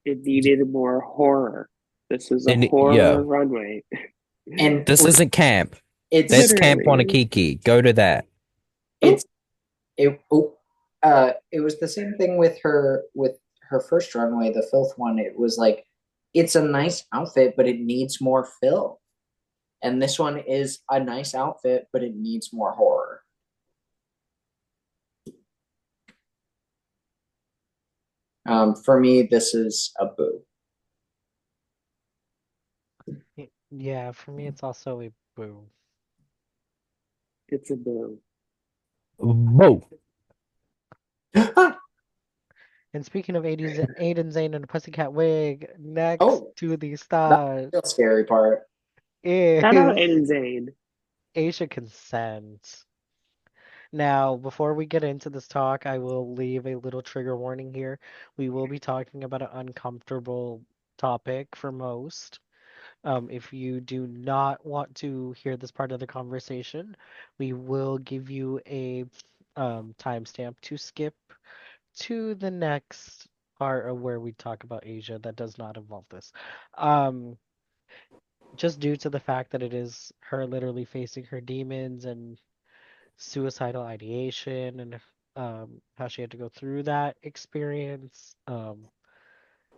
It needed more horror. This is a and yeah. horror runway. And This isn't camp. it's That's Camp Literally. Wanakiki. Go to that. it's it was the same thing with her first runway, the filth one. It was like it's a nice outfit, but it needs more fill. And this one is a nice outfit, but it needs more horror. For me, this is a boo. Yeah, for me it's also a boo. It's a boo. Whoa. And speaking of Aiden Zane and the Pussycat Wig, next Oh, to the that's stars the scary part. Shout out is Aiden Zane. Asia Consent. Now, before we get into this talk, I will leave a little trigger warning here. We will be talking about an uncomfortable topic for most. If you do not want to hear this part of the conversation, we will give you a timestamp to skip to the next part of where we talk about Asia that does not involve this. Um, just due to the fact that it is her literally facing her demons and suicidal ideation and how she had to go through that experience.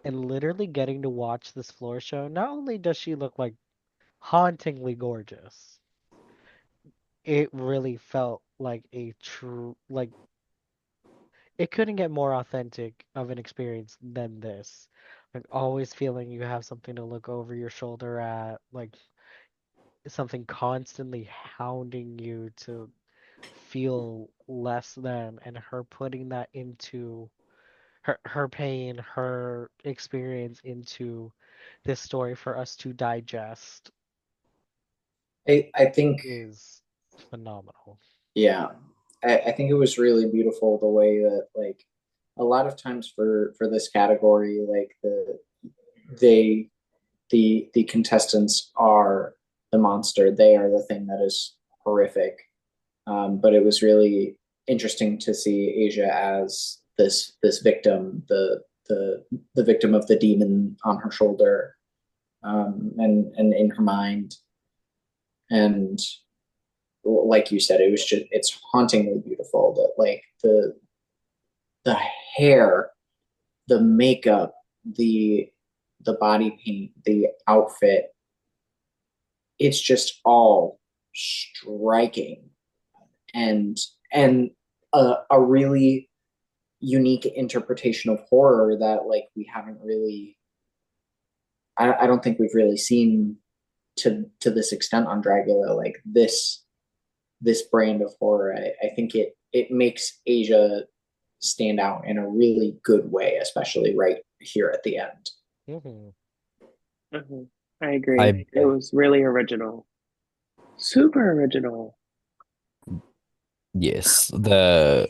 And literally getting to watch this floor show, not only does she look like hauntingly gorgeous, it really felt like a true, like, it couldn't get more authentic of an experience than this. Like, always feeling you have something to look over your shoulder at, like, something constantly hounding you to feel less than, and her putting that into her pain, her experience into this story for us to digest I think, is phenomenal. yeah, I think it was really beautiful the way that like a lot of times for this category, like they the contestants are the monster. They are the thing that is horrific. But it was really interesting to see Asia as this victim, the victim of the demon on her shoulder, and in her mind. And like you said, it was just it's hauntingly beautiful. That like the hair, the makeup, the body paint, the outfit, it's just all striking and and a really unique interpretation of horror that like we haven't really I don't think we've really seen to this extent on Dragula like this brand of horror. I think it makes Asia stand out in a really good way, especially right here at the end. Hmm. Mhm. I agree. I It was really original. Super original. Yes, the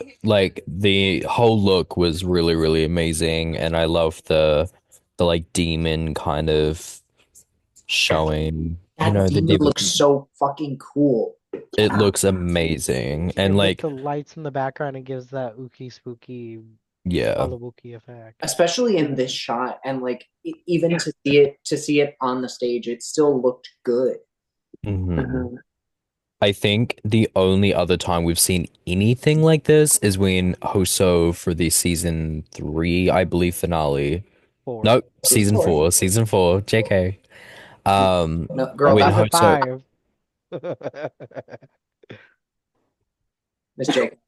whole look was really, really amazing, and I love the like demon kind of showing, That the demon demon. looks so fucking cool. It looks amazing, and And with like, the lights in the background, it gives that ooky spooky yeah. Hallowookie effect. Especially in this Mhm. shot and like even Yeah. to see it on the stage it still looked good. hmm Uh-huh. I think the only other time we've seen anything like this is when Hoso for the season three, I believe, finale. Four. Nope, season four, JK. Um, No, girl, when that was Season Hoso, five. Miss Jake.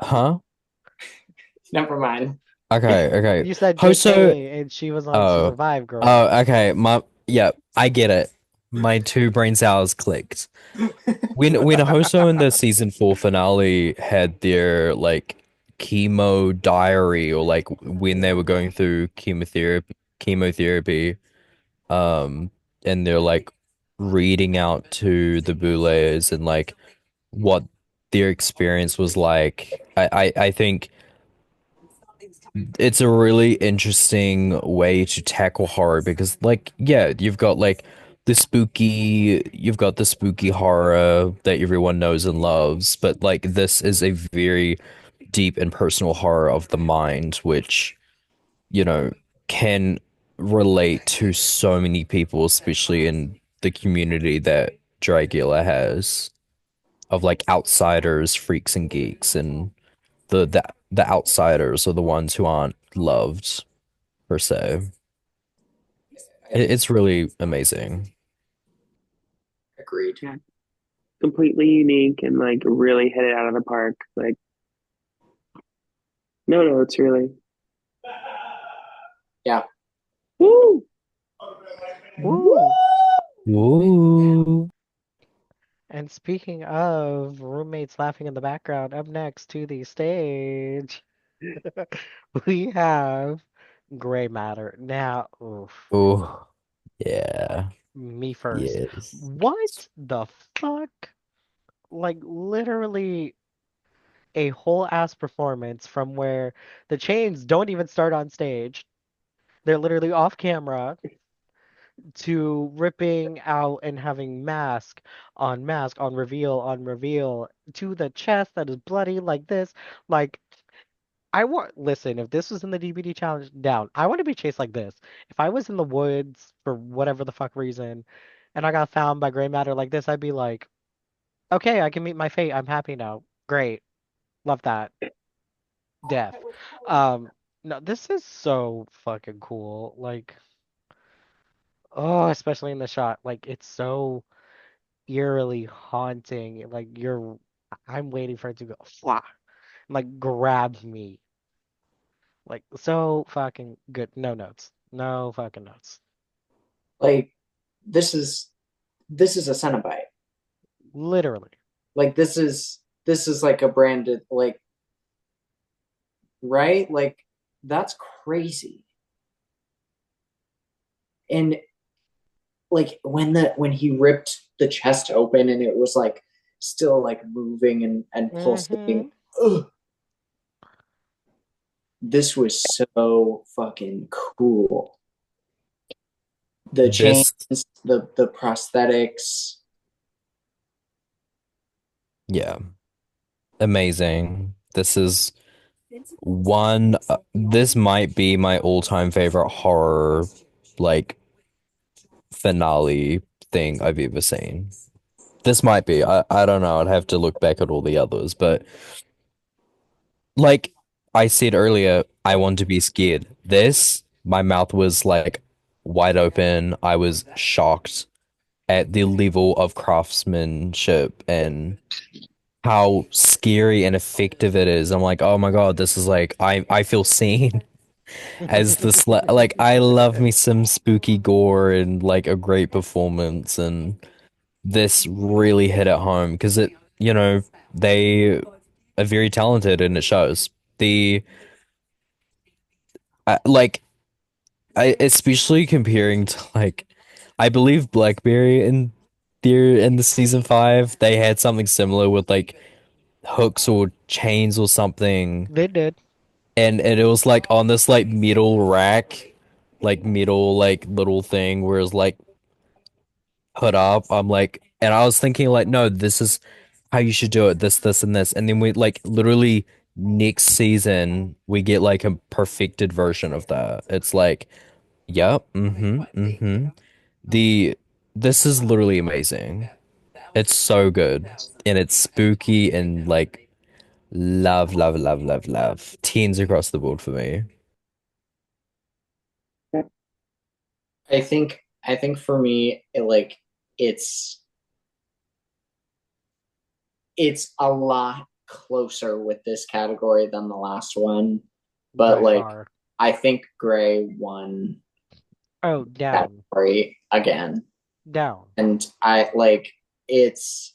huh? Never mind. Okay, okay. You said Hoso, JK and she was on oh, season five, girl. oh, okay. Yeah, I get it. My two brain cells clicked. When Hoso in the season four finale had their like chemo diary or like when they were going through chemotherapy, um, and they're like reading out to the Boulets and like what their experience was like. I think it's a really interesting way to tackle horror because like yeah you've got the spooky horror that everyone knows and loves, but like this is a very deep and personal horror of the mind which you know can relate to so many people, especially in the community that Dragula has of like outsiders, freaks and geeks, and the outsiders are the ones who aren't loved per se. It's really amazing. Agreed. Yeah. Completely unique and like really hit it out of the park. Like, no, it's really. Yeah. Woo! Woo! Ooh. And speaking of roommates laughing in the background, up next to the stage, we have Gray Matter. Now, oof, Oh, yeah. me first. Yes. What the fuck? Like, literally a whole ass performance from where the chains don't even start on stage. They're literally off camera to ripping out and having mask on reveal to the chest that is bloody like this. Like, listen, if this was in the DBD challenge, down. I want to be chased like this. If I was in the woods for whatever the fuck reason and I got found by gray matter like this, I'd be like, okay, I can meet my fate. I'm happy now. Great. Love that. Death. Um, no, this is so fucking cool. Like, oh, especially in the shot. Like, it's so eerily haunting. Like, I'm waiting for it to go, flah, like, grab me. Like, so fucking good. No notes. No fucking notes. Like this is this is a Cenobite. Literally. Like this is like a branded like right? Like that's crazy. And like when he ripped the chest open and it was like still like moving and Mm-hmm. pulsating. Ugh, this was so fucking cool. The chains, This, the prosthetics. yeah, amazing. This is one, this might be my all-time favorite horror, like, finale thing I've ever seen. This might be. I don't know. I'd have to look back at all the others, but like I said earlier, I want to be scared. This, my mouth was like wide open. I was shocked at the level of craftsmanship and how scary and effective it is. I'm like, oh my God, this is like I feel seen as this like I love me some spooky gore and like a great performance, and this really hit it home because it, they are very talented and it shows. The like I especially comparing to like I believe Blackberry in the season 5 they had something similar with like hooks or chains or something, They did. and it was like on this like metal rack, like metal like little thing where it's like put up. I'm like, and I was thinking like, no, this is how you should do it. This, and this, and then we like literally next season we get like a perfected version of that. It's like, yep, mm-hmm. The This is literally amazing. It's so good, and it's spooky and like love, love, love, love, love. Teens across the board for me. I think for me, it's it's a lot closer with this category than the last one, but By like far. I think Gray won Oh, down. category again, Down. and I like it's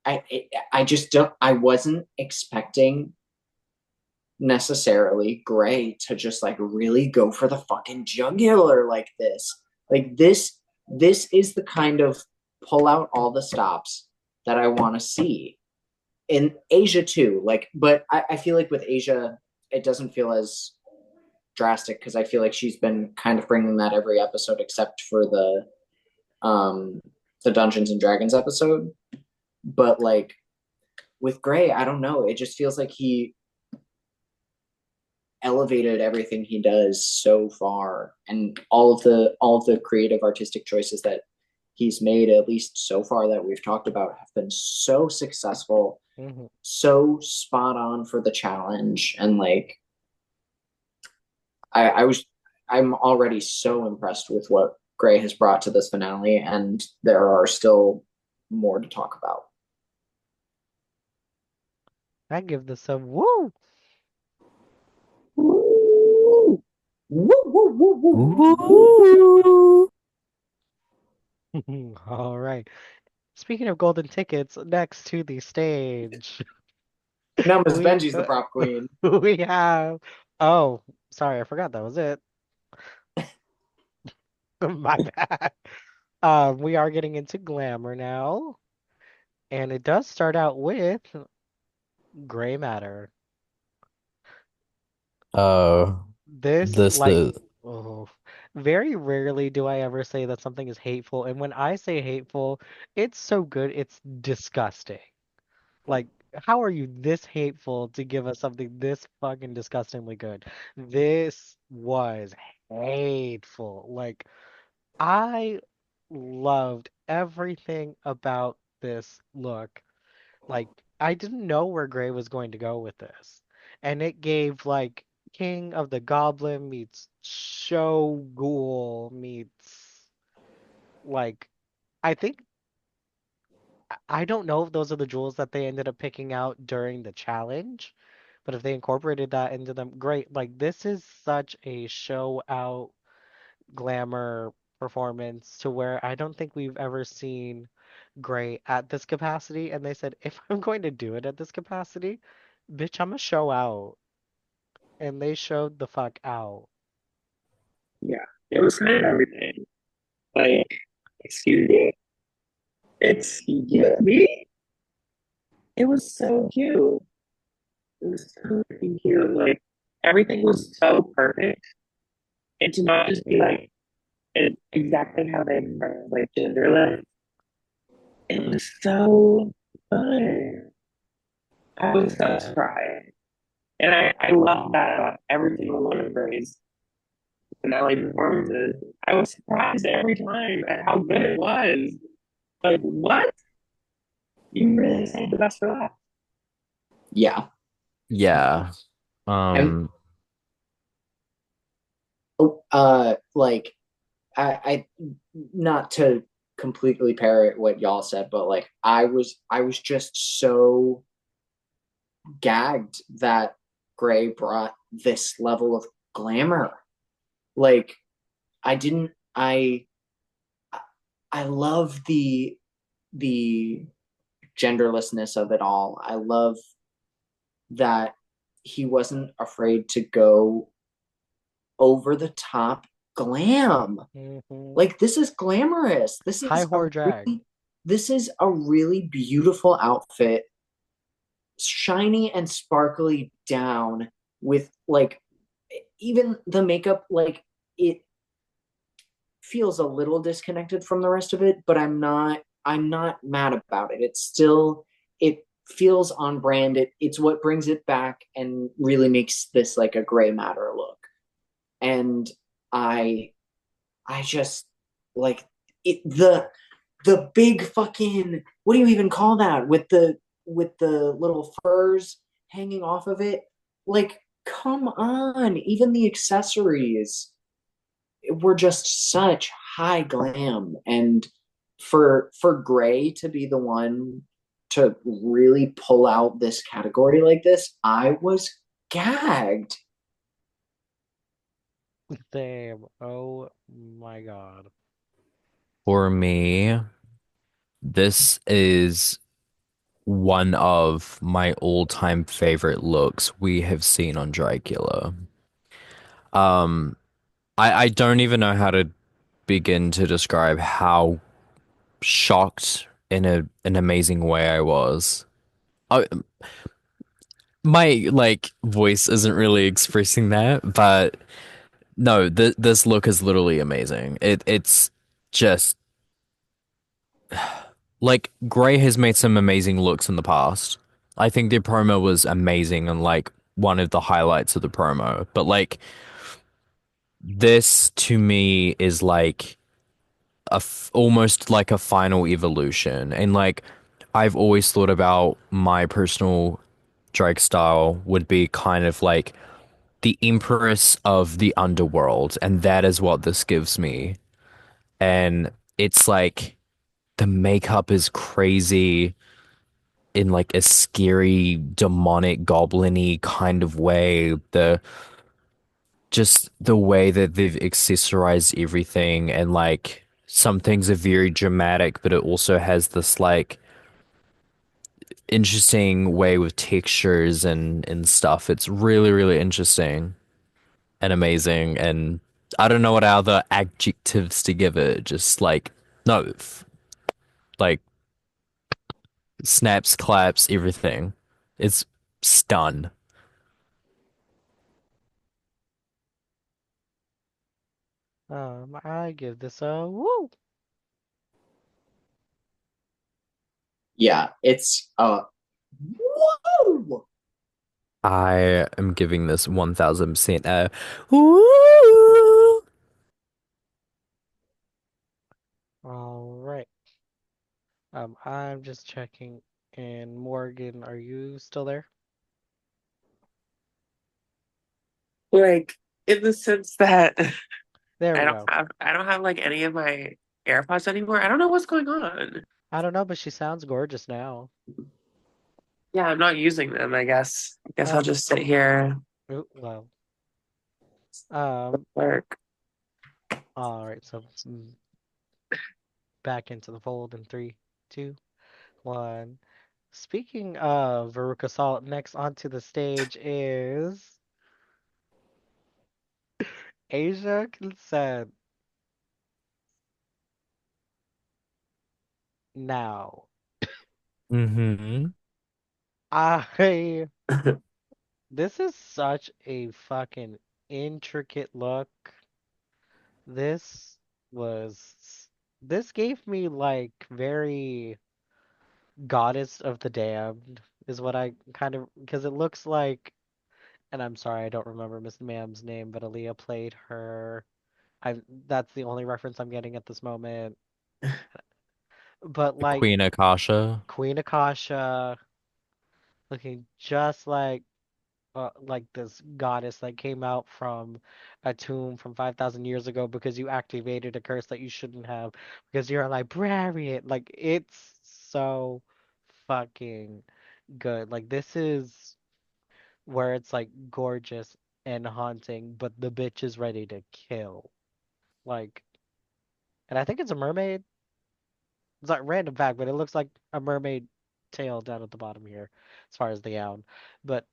I just don't I wasn't expecting necessarily Gray to just like really go for the fucking jugular like this. Like this is the kind of pull out all the stops that I want to see. In Asia too, like, but I feel like with Asia, it doesn't feel as drastic because I feel like she's been kind of bringing that every episode except for um the Dungeons and Dragons episode. But like with Gray, I don't know. It just feels like he elevated everything he does so far, and all of the creative artistic choices that he's made, at least so far that we've talked about, have been so successful, Hmm. so spot on for the challenge, and like I was I'm already so impressed with what Gray has brought to this finale, and there are still more to talk about. I give this a woo. Woo, woo, woo, woo, woo. Ooh. All right. Speaking of golden tickets, next to the stage, Now Miss we Benji's the prop queen. we have. Oh, sorry, I forgot that was it. My bad. We are getting into glamour now, and it does start out with gray matter. Oh, This, this like, the oh, very rarely do I ever say that something is hateful, and when I say hateful, it's so good, it's disgusting. Like, how are you this hateful to give us something this fucking disgustingly good? This was hateful. Like, I loved everything about this look. Like, I didn't know where Gray was going to go with this. And it gave, like, King of the Goblin meets Shogul meets, like, I think I don't know if those are the jewels that they ended up picking out during the challenge, but if they incorporated that into them, great. Like this is such a show out glamour performance to where I don't think we've ever seen Gray at this capacity, and they said, if I'm going to do it at this capacity, bitch, I'm gonna show out. And they showed the fuck out. Yeah, it was kind of everything. Like, excuse me, excuse me. It was so cute. It was so freaking cute. Like everything was so perfect, and to not just be like exactly how they were, like genderless. It was so good. I was so surprised, and I love that about every single one of Gray's finale performances. I was surprised every time at how good it was. Like, what? You really saved the best for last. Yeah. Yeah. I'm Um, like I not to completely parrot what y'all said, but like I was just so gagged that Gray brought this level of glamour. Like I didn't I love the genderlessness of it all. I love that he wasn't afraid to go over the top glam. Hmm. Like this is glamorous. High whore drag. This is a really beautiful outfit, shiny and sparkly down with like even the makeup like it feels a little disconnected from the rest of it, but I'm not mad about it. It's still it feels on brand. It's what brings it back and really makes this like a gray matter look. And I I just like it the big fucking what do you even call that with the little furs hanging off of it? Like come on, even the accessories were just such high glam and for Gray to be the one to really pull out this category like this, I was gagged. Damn. Oh my God. for me, this is one of my all-time favorite looks we have seen on Dracula. Um, I don't even know how to begin to describe how shocked in an amazing way I was. I, my like voice isn't really expressing that, but no, this look is literally amazing. It's just like Gray has made some amazing looks in the past. I think their promo was amazing and like one of the highlights of the promo. But like this to me is like almost like a final evolution. And like I've always thought about my personal Drake style would be kind of like the empress of the underworld, and that is what this gives me. And it's like the makeup is crazy in like a scary, demonic, goblin-y kind of way. The just the way that they've accessorized everything, and like some things are very dramatic, but it also has this like interesting way with textures and stuff. It's really, really interesting and amazing. And I don't know what other adjectives to give it. Just like no, like snaps, claps, everything. It's stun. I give this a woo. Yeah, it's whoa. I am giving this 1000% a woo. All right. I'm just checking. And Morgan, are you still there? Like in the sense that There we go. I don't have like any of my AirPods anymore. I don't know what's going on. I don't know, but she sounds gorgeous now. Yeah, I'm not using them, I guess. I guess I'll Oh, just sit here ooh, well. Um, work. all right, so back into the fold in 3, two, one. Speaking of Veruca Salt, next onto the stage is Asia Consent. Now, Mm-hmm. I this is such a fucking intricate look. This was this gave me like very Goddess of the Damned is what I kind of because it looks like, and I'm sorry I don't remember Miss Ma'am's name, but Aaliyah played her. I That's the only reference I'm getting at this moment. But The like Queen Akasha. Queen Akasha looking just like this goddess that came out from a tomb from 5,000 years ago because you activated a curse that you shouldn't have because you're a librarian. Like it's so fucking good. Like this is where it's like gorgeous and haunting, but the bitch is ready to kill. Like, and I think it's a mermaid. It's like random fact, but it looks like a mermaid tail down at the bottom here, as far as the gown. But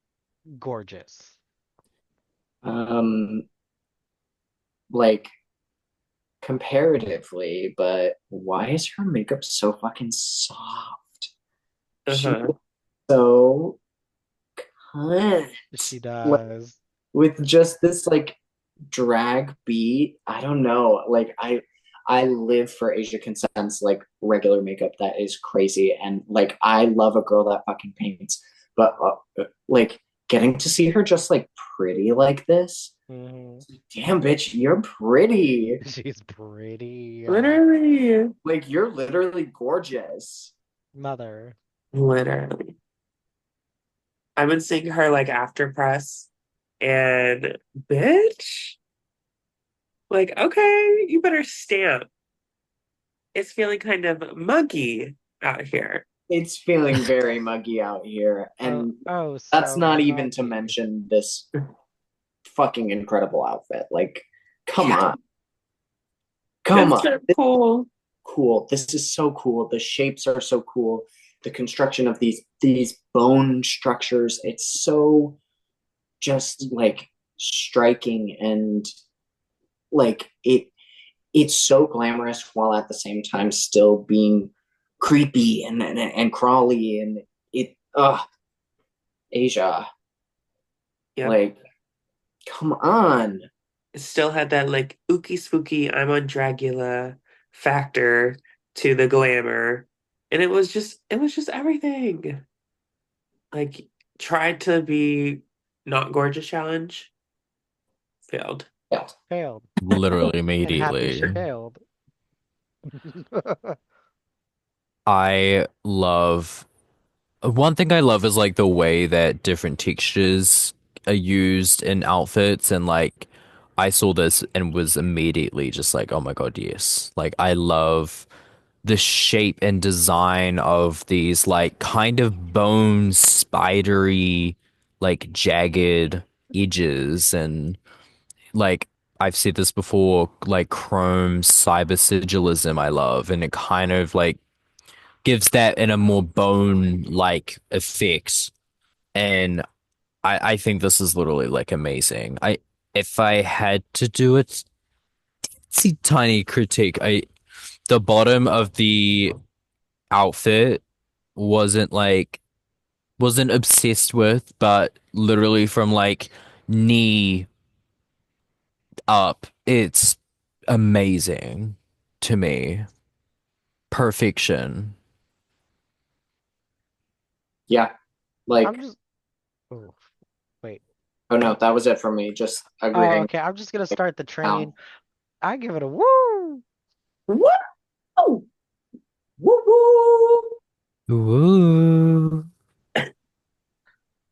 gorgeous. Um, like comparatively, but why is her makeup so fucking soft? She Uh-huh. looks so cunt. She Like does. with just this like drag beat. I don't know. Like I live for Asia Consent's like regular makeup that is crazy, and like I love a girl that fucking paints. But like getting to see her just like pretty like this, Hmm. damn bitch, you're pretty. She's pretty. Literally. Like you're literally gorgeous. Mother. Literally. I've been seeing her like after press and bitch, like, okay, you better stamp. It's feeling kind of muggy out here. It's feeling very muggy out here, Oh, and oh, that's so not even to muggy. mention this fucking incredible outfit. Like, come Yeah, on, come it's on. so cool. Cool. This is so cool. The shapes are so cool. The construction of these bone structures, it's so just like striking and like it's so glamorous while at the same time still being creepy and crawly and it Asia, Yep. like come on. It still had that like ooky spooky I'm on Dragula factor to the glamour. And it was just everything. Like tried to be not gorgeous challenge, failed. Yeah. Failed. Literally And happy she immediately. failed. I love one thing I love is like the way that different textures are used in outfits and like I saw this and was immediately just like, oh my God, yes. Like I love the shape and design of these like kind of bone spidery like jagged edges and like I've said this before, like chrome cyber sigilism I love and it kind of like gives that in a more bone like effect. And I think this is literally like amazing. I if I had to do it, see tiny critique. The bottom of the outfit wasn't like wasn't obsessed with, but literally from like knee up, it's amazing to me. Perfection. Yeah. I'm Like, just. Oh, wait. oh no, that was it for me. Just Oh, agreeing okay. I'm just gonna start the now. train. I give it a woo. Woo! Woo woo! Ooh.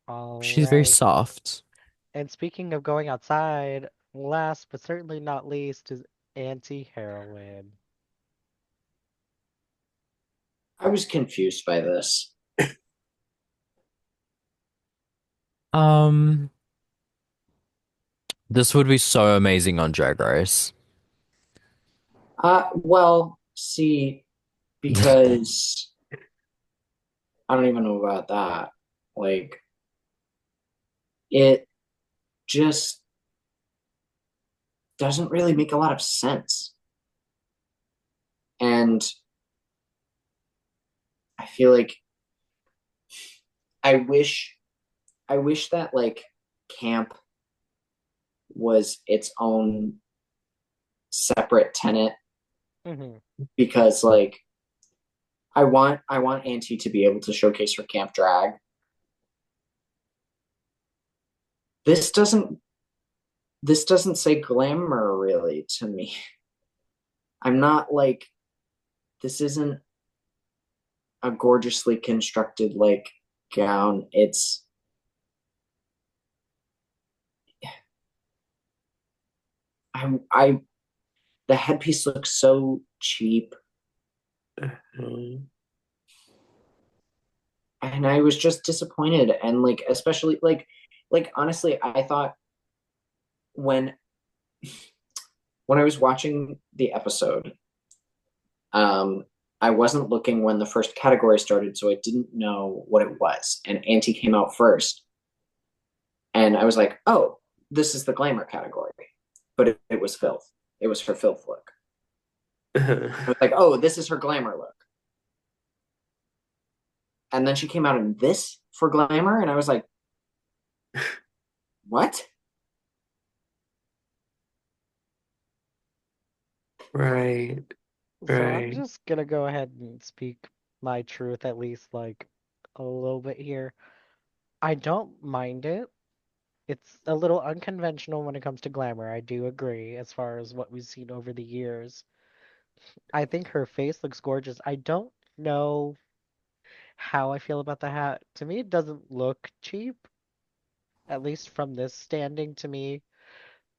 All She's very right. soft. And speaking of going outside, last but certainly not least is anti-heroin. I was confused by this. Um, this would be so amazing on Drag Race. Well, see, because I don't even know about that. Like it just doesn't really make a lot of sense. And I feel like I wish I wish that like camp was its own separate tenant Hmm. because like I want Auntie to be able to showcase her camp drag. This doesn't this doesn't say glamour really to me. I'm not like this isn't a gorgeously constructed like gown. I the headpiece looks so cheap Mhm. and I was just disappointed and like especially like honestly I thought when when I was watching the episode I wasn't looking when the first category started so I didn't know what it was and Auntie came out first and I was like oh this is the glamour category but it was filth it was her filth look I was like oh this is her glamour look and then she came out in this for glamour and I was like what Right, So I'm right. just gonna go ahead and speak my truth, at least like a little bit here. I don't mind it. It's a little unconventional when it comes to glamour. I do agree as far as what we've seen over the years. I think her face looks gorgeous. I don't know how I feel about the hat. To me, it doesn't look cheap, at least from this standing to me.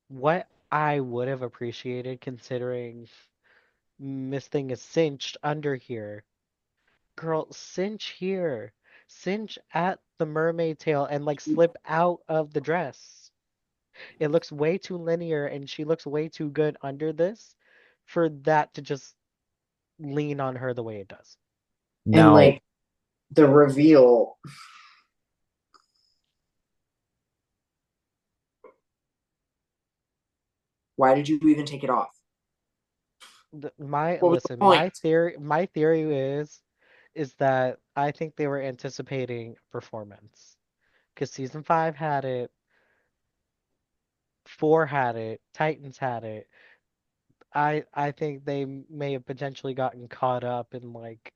What I would have appreciated considering this thing is cinched under here. Girl, cinch here. Cinch at the mermaid tail and like slip out of the dress. It looks way too linear and she looks way too good under this for that to just lean on her the way it does. and Now, like the reveal why did you even take it off My what was the listen, point my theory is that I think they were anticipating performance because season 5 had it, 4 had it, Titans had it. I think they may have potentially gotten caught up in like,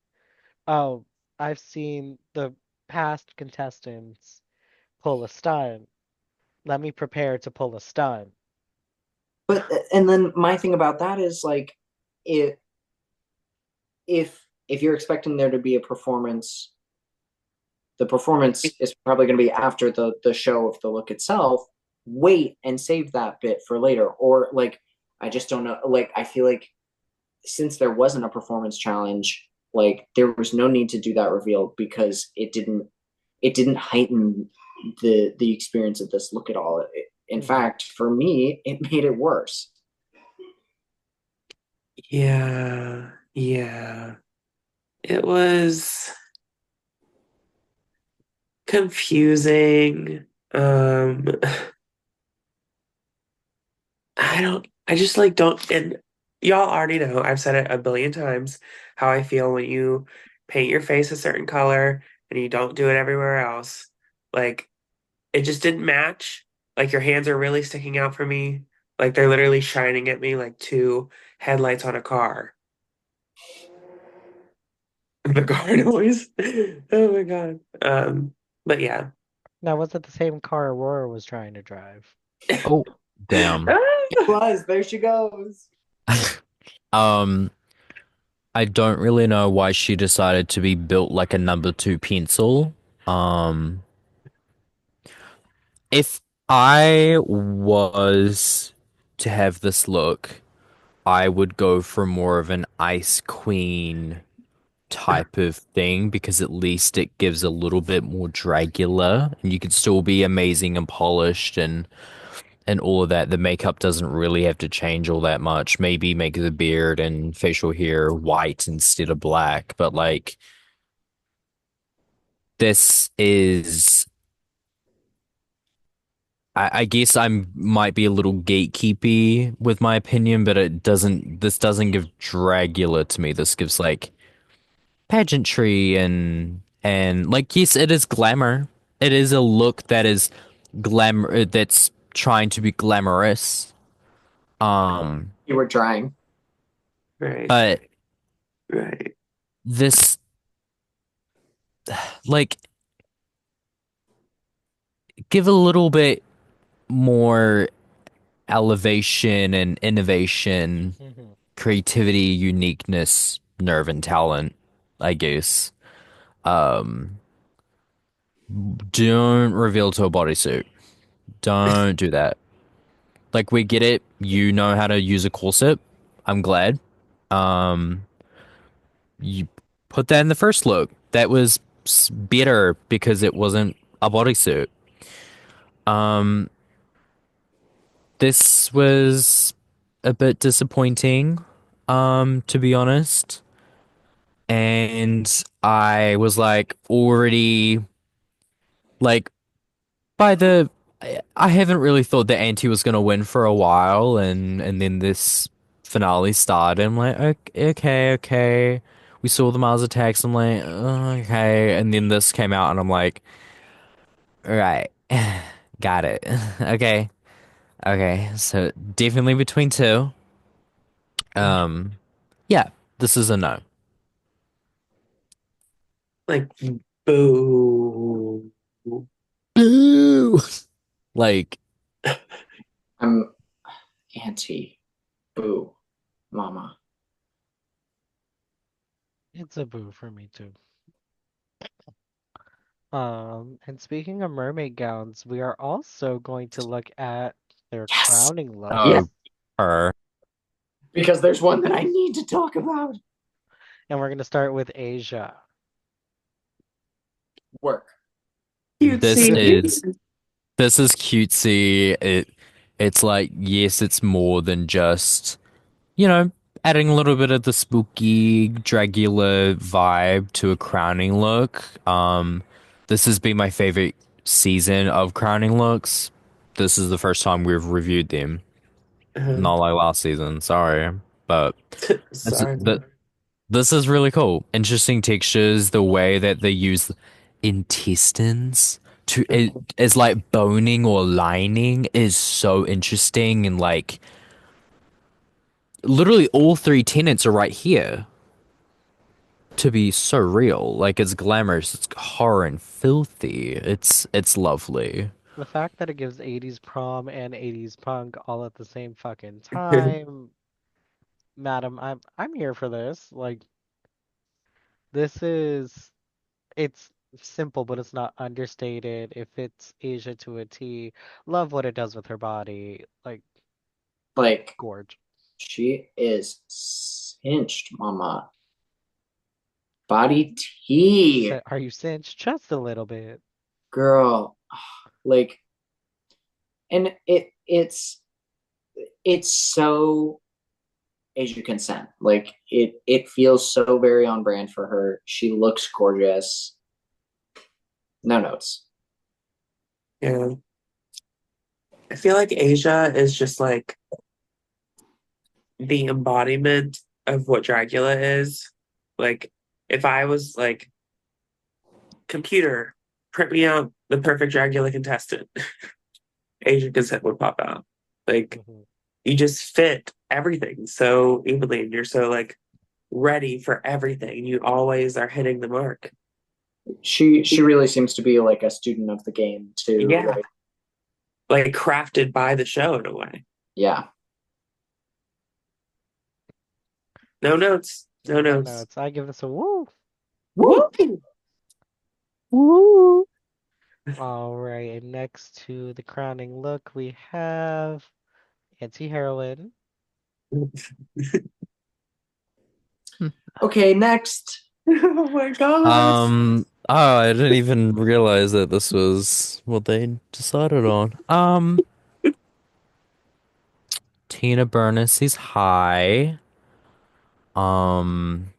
oh, I've seen the past contestants pull a stunt. Let me prepare to pull a stunt. but and then my thing about that is like if if you're expecting there to be a performance the performance is probably going to be after the show of the look itself wait and save that bit for later or like I just don't know like I feel like since there wasn't a performance challenge like there was no need to do that reveal because it didn't heighten the experience of this look at all in Mhm. fact for me it made it worse Yeah, yeah. It was confusing. I just like don't, and y'all already know, I've said it a billion times, how I feel when you paint your face a certain color and you don't do it everywhere else. Like, it just didn't match. Like, your hands are really sticking out for me. Like, they're literally shining at me like two headlights on a car. The car noise. Oh my God. But yeah. Now, was it the same car Aurora was trying to drive? oh, damn. it was there she goes Um, I don't really know why she decided to be built like a number two pencil. Um, if I was to have this look, I would go for more of an ice queen type of thing because at least it gives a little bit more Dragula and you could still be amazing and polished and all of that. The makeup doesn't really have to change all that much. Maybe make the beard and facial hair white instead of black, but like this is I guess I'm might be a little gatekeepy with my opinion, but this doesn't give Dragula to me. This gives like pageantry and like yes, it is glamour. It is a look that is glamour that's trying to be glamorous. Um, You were trying. Right, but right. this like give a little bit more elevation and innovation, Hmm. creativity, uniqueness, nerve and talent, I guess. Um, don't reveal to a bodysuit. Don't do that. Like we get it. You know how to use a corset. I'm glad. Um, you put that in the first look. That was better because it wasn't a bodysuit. Um, this was a bit disappointing, to be honest. And I was like already like by the I haven't really thought that Auntie was gonna win for a while, and then this finale started. I'm like, okay, okay. We saw the Mars attacks. I'm like, "Oh, okay, and then this came out, and I'm like, all right, got it. Okay, okay. So definitely between two. Um, yeah, this is a no. Like, boo. Boo! Like, I'm anti. Boo, mama. It's a boo for me too. And speaking of mermaid gowns, we are also going to look at their Yes. crowning Yes. oh, looks, her. Because there's one that I need to talk about. and we're going to start with Asia. Work. This Cutesy. is This is cutesy. It's like yes, it's more than just, you know, adding a little bit of the spooky Dragula vibe to a crowning look. This has been my favorite season of crowning looks. This is the first time we've reviewed them. Not like last season, sorry. But this Sorry, the man. this is really cool. Interesting textures, the way that they use intestines to it is like boning or lining is so interesting and like literally all three tenants are right here to be so real. Like it's glamorous, it's horror and filthy. It's lovely. The fact that it gives 80s prom and 80s punk all at the same fucking time, madam, I'm here for this. Like this is it's simple, but it's not understated. It fits Asia to a T. Love what it does with her body. Like Like, gorge. she is cinched, mama. Body tea. Are you cinched? Just a little bit. Girl. Like, and it's so Asia consent. Like it feels so very on brand for her. She looks gorgeous. No notes. Yeah. I feel like Asia is just like the embodiment of what Dracula is. Like, if I was like, computer, print me out the perfect Dracula contestant, Asian consent would pop out. Like, Hmm. you just fit everything so evenly, and you're so like ready for everything. You always are hitting the mark. She really seems to be like a student of the game too. Yeah, like crafted by the show in a way. Yeah. No notes. No No notes. notes. I give this a woo. Woo! Woo. All right, and next to the crowning look, we have anti-heroine. Okay, next. Oh my god. Oh, I didn't even realize that this was what they decided on. Tina Burner is high. Um,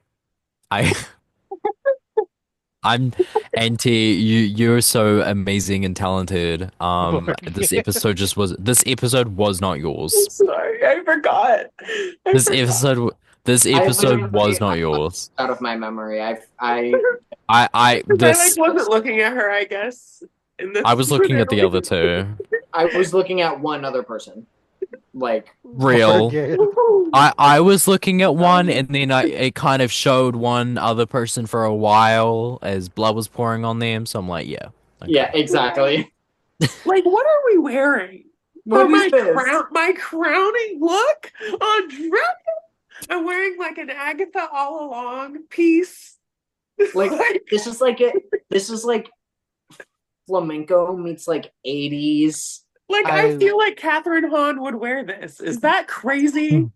I I'm Auntie, you're so amazing and talented. Morgan. This episode was not I'm yours. sorry, I forgot. I This forgot. episode this I episode was literally not I yours. out of my memory. I I I like this wasn't looking at her, I guess, in I this was looking at the other finale. two. I was looking at one other person. Like Real. Morgan. I was looking at one and then it kind of showed one other person for a while as blood was pouring on them. So I'm like, yeah, yeah, okay. exactly. Like, what are we wearing for What is this? my crowning look on Dragula? I'm wearing like an Agatha all along piece. Like Like, this is like flamenco meets like 80s. I I feel like Catherine Hahn would wear this. Is that crazy?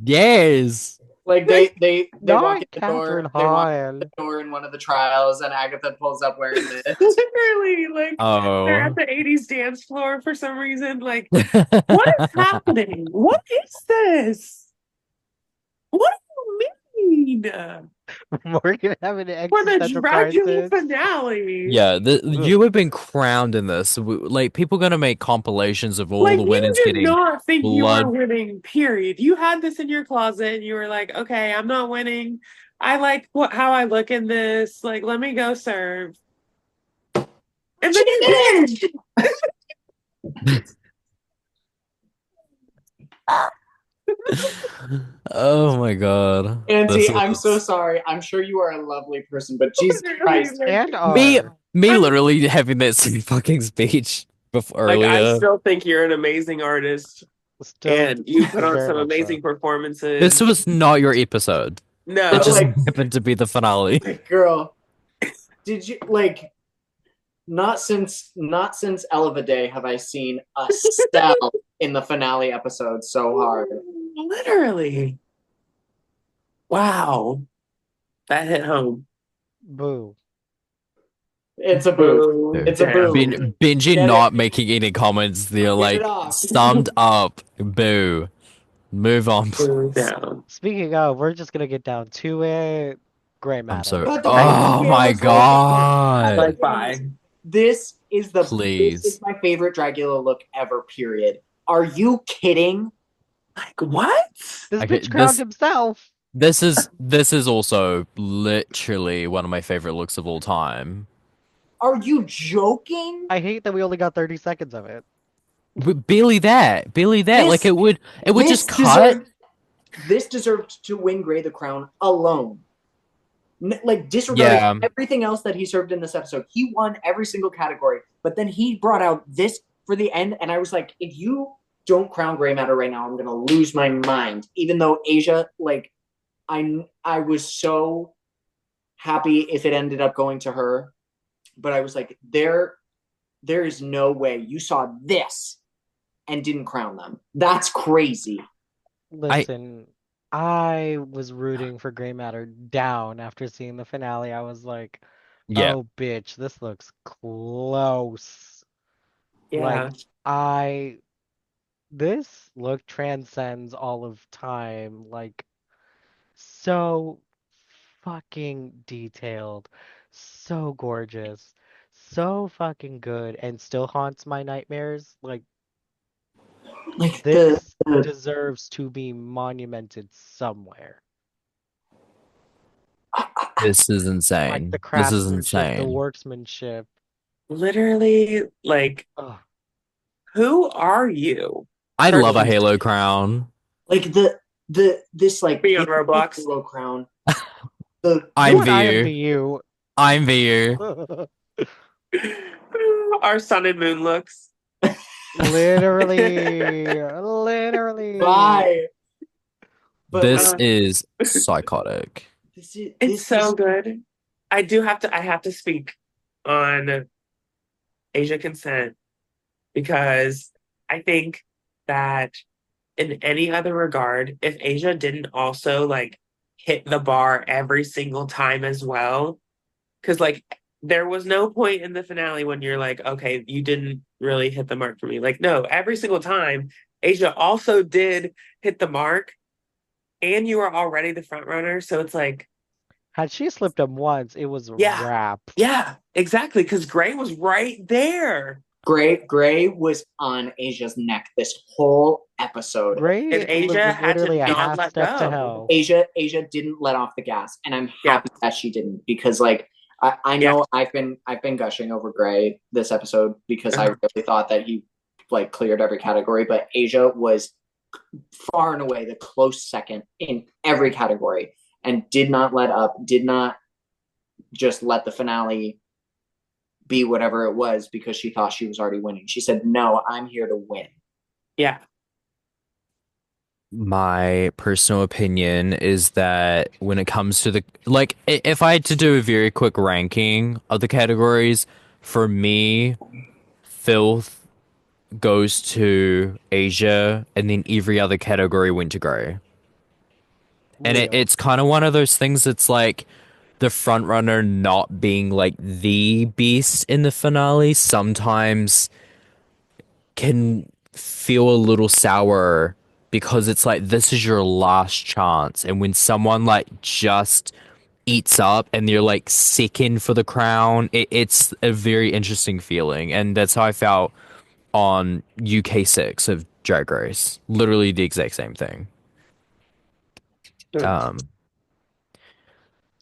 Yes. Like Like, they walk in not the Catherine door, they walk in Hahn. the door in one of the trials, and Agatha pulls up wearing this. literally, like they're at Oh. the 80s dance floor for some reason. Like, what is happening? What is this? What do you mean? Morgan having an For the existential Dragula crisis. finale. Yeah, Ugh. you have been crowned in this. Like people gonna make compilations of all Like, the you winners did getting not think you were blood. winning, period. You had this in your closet and you were like, okay, I'm not winning. I like how I look in this. Like, let me go serve. And then you did. Oh my God. This Auntie, I'm so was sorry. I'm sure you are a lovely person, but Jesus Literally, Christ. And me R. me literally having that same fucking speech before like, I earlier. still think you're an amazing artist Still and you put on very some much so. amazing This performances. was not your episode. It But just No. like, happened to be the finale. girl, did you like not since Ella of a Day have I seen a cell in the finale episode so hard. Literally. Wow. That hit home. Boo. It's a boo. Boo It's a boo. Benji Get not it. making any comments. They're Get it like off. summed up. Boo. Move on, Boo please. down. Speaking of, we're just gonna get down to it. Gray I'm matter. so. God, the I fucking Oh my camera's so fucking God. Like, bye. This is Please. my favorite Dragula look ever, period. Are you kidding? Like, what? this Okay, bitch crowned himself. this is also literally one of my favorite looks of all time. Are you joking? I hate that we only got 30 seconds of it. Barely that. Barely that. This- Like it would This just cut. This deserved to win Gray the Crown alone. Like disregarding Yeah. everything else that he served in this episode. He won every single category, but then he brought out this for the end, and I was like, if you don't crown Gray Matter right now, I'm gonna lose my mind. Even though Asia, like, I was so happy if it ended up going to her, but I was like, there is no way you saw this and didn't crown them. That's crazy. Listen, I was rooting for Gray Matter down after seeing the finale. I was like, Yeah. oh, bitch, this looks close. Yeah. Like, this look transcends all of time. Like, so fucking detailed, so gorgeous, so fucking good, and still haunts my nightmares. Like, Like this deserves to be monumented somewhere. This is Like insane. the This is craftsmanship, the insane. workmanship. Literally, like, Ugh. who are you? I love a Person. Halo crown. like this like Be on Roblox. Halo crown. I'm You and I am VU. VU. I'm VU. Our sun and moon looks. Literally. Bye. But This Uh, is psychotic. It's so good. I have to speak on Asia Consent because I think that in any other regard, if Asia didn't also like hit the bar every single time as well, because like there was no point in the finale when you're like, okay, you didn't really hit the mark for me. Like, no, every single time, Asia also did hit the mark, and you were already the front runner. So it's like, Had she slipped him once, it was a Yeah, wrap. yeah, exactly. Because Gray was right there, Gray was on Asia's neck this whole episode. Gray and Asia was had to literally a not half let step to go. hell. Asia didn't let off the gas, and I'm Yeah, happy that she didn't because like I yeah, know I've been gushing over Gray this episode because I really thought that he like cleared every category, but Asia was far and away the close second in every category and did not let up, did not just let the finale be whatever it was because she thought she was already winning. She said, "No, I'm here to win." yeah. My personal opinion is that when it comes to the like, if I had to do a very quick ranking of the categories, for me, filth goes to Asia, and then every other category went to Gray. And Real. it's kind of one of those things that's like the front runner not being like the beast in the finale sometimes can feel a little sour because it's like this is your last chance. And when someone like just eats up and they're like second for the crown, it's a very interesting feeling. And that's how I felt on UK6 of Drag Race. Literally the exact same thing. Um,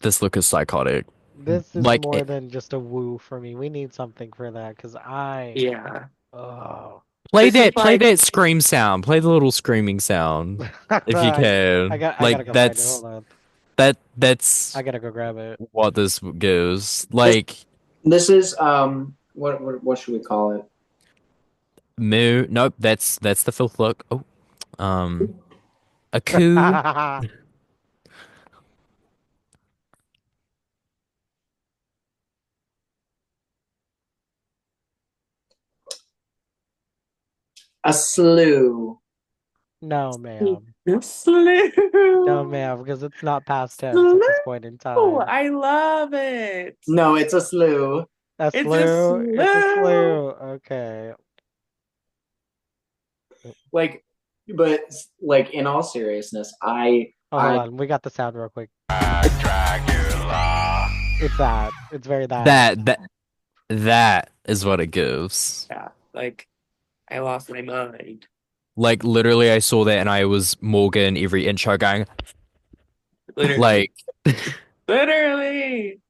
this look is psychotic. This is Like more than just a woo for me. We need something for that because Yeah. oh. This is play like, that scream sound. Play the little screaming sound if you I, can. I Like gotta go find it. Hold on. I that's gotta go grab it. what this gives. This Like this is what should we call it? moo. Nope, that's the filth look. Oh, a coup. A slew. No, ma'am. No, slew. ma'am, because it's not past tense Slew. at this point in time. I love it. No, it's a slew. A It's a slew? It's a slew. slew. Okay. Like, but like in all seriousness, I Oh, hold I on. We got the sound real quick. It's that. It's very that. That is what it gives. Yeah, like I lost my mind. Like literally, I saw that and I was Morgan every intro going Literally. like Literally.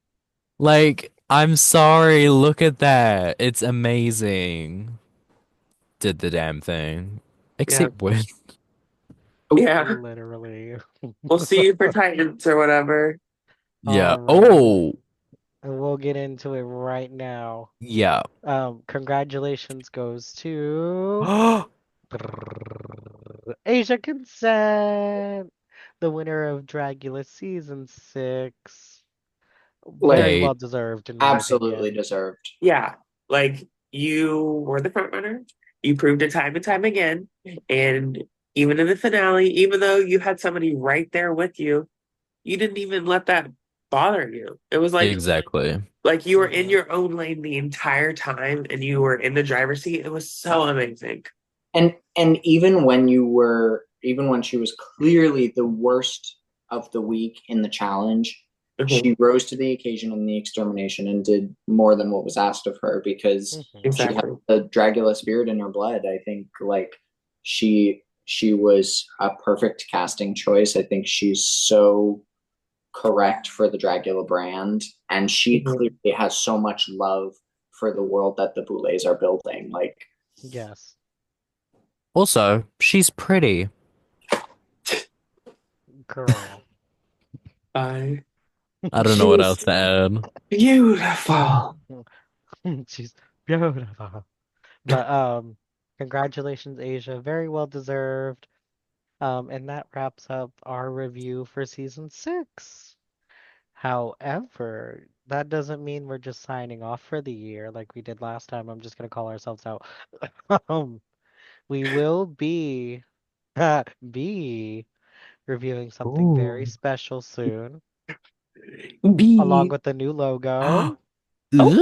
like I'm sorry. Look at that. It's amazing. Did the damn thing. Yeah. Except when. Yeah. Literally. We'll see you for Titans or whatever. Yeah. All right. Oh, And we'll get into it right now. yeah. Congratulations goes to Asia Consent, the winner of Dragula season 6. like Very Hey, well deserved, in my absolutely opinion. deserved. Yeah. Like you were the front runner. You proved it time and time again. And even in the finale, even though you had somebody right there with you, you didn't even let that bother you. It was exactly. like you were in Mhm. your own lane the entire time and you were in the driver's seat. It was so amazing. And even when she was clearly the worst of the week in the challenge, Mhm. she rose to the occasion in the extermination and did more than what was asked of her because Mhm. she had Exactly. the Dragula spirit in her blood. I think like she was a perfect casting choice. I think she's so correct for the Dragula brand, and she Mhm. clearly has so much love for the world that the Boulets are building. Like, Yes. Also, she's pretty. Girl. Bye. I don't know what She's else to add. beautiful. She's beautiful. But congratulations, Asia. Very well deserved. And that wraps up our review for season 6. However, that doesn't mean we're just signing off for the year like we did last time. I'm just gonna call ourselves out. Um, we will be reviewing something very Ooh. special soon, along B. with the new logo, Oh,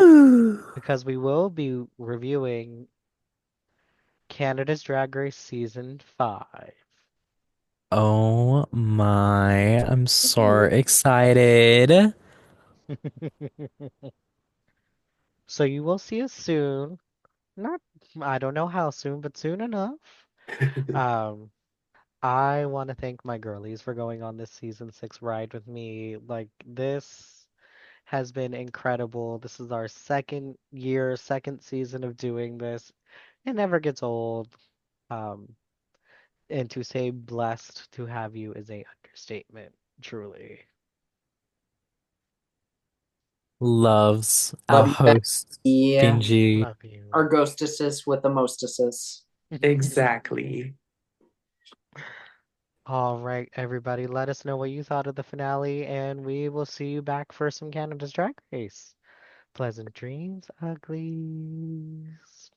Ooh. because we will be reviewing Canada's Drag Race season 5. Oh my, I'm so excited. So you will see us soon. Not, I don't know how soon, but soon enough. Um, I want to thank my girlies for going on this season 6 ride with me. Like, this has been incredible. This is our second year, second season of doing this. It never gets old. Um, and to say blessed to have you is a understatement, truly. Loves our Love you, host, Becky. Benji. Love you. Our ghostesses with the mostesses. Exactly. All right, everybody, let us know what you thought of the finale, and we will see you back for some Canada's Drag Race. Pleasant dreams, uglies.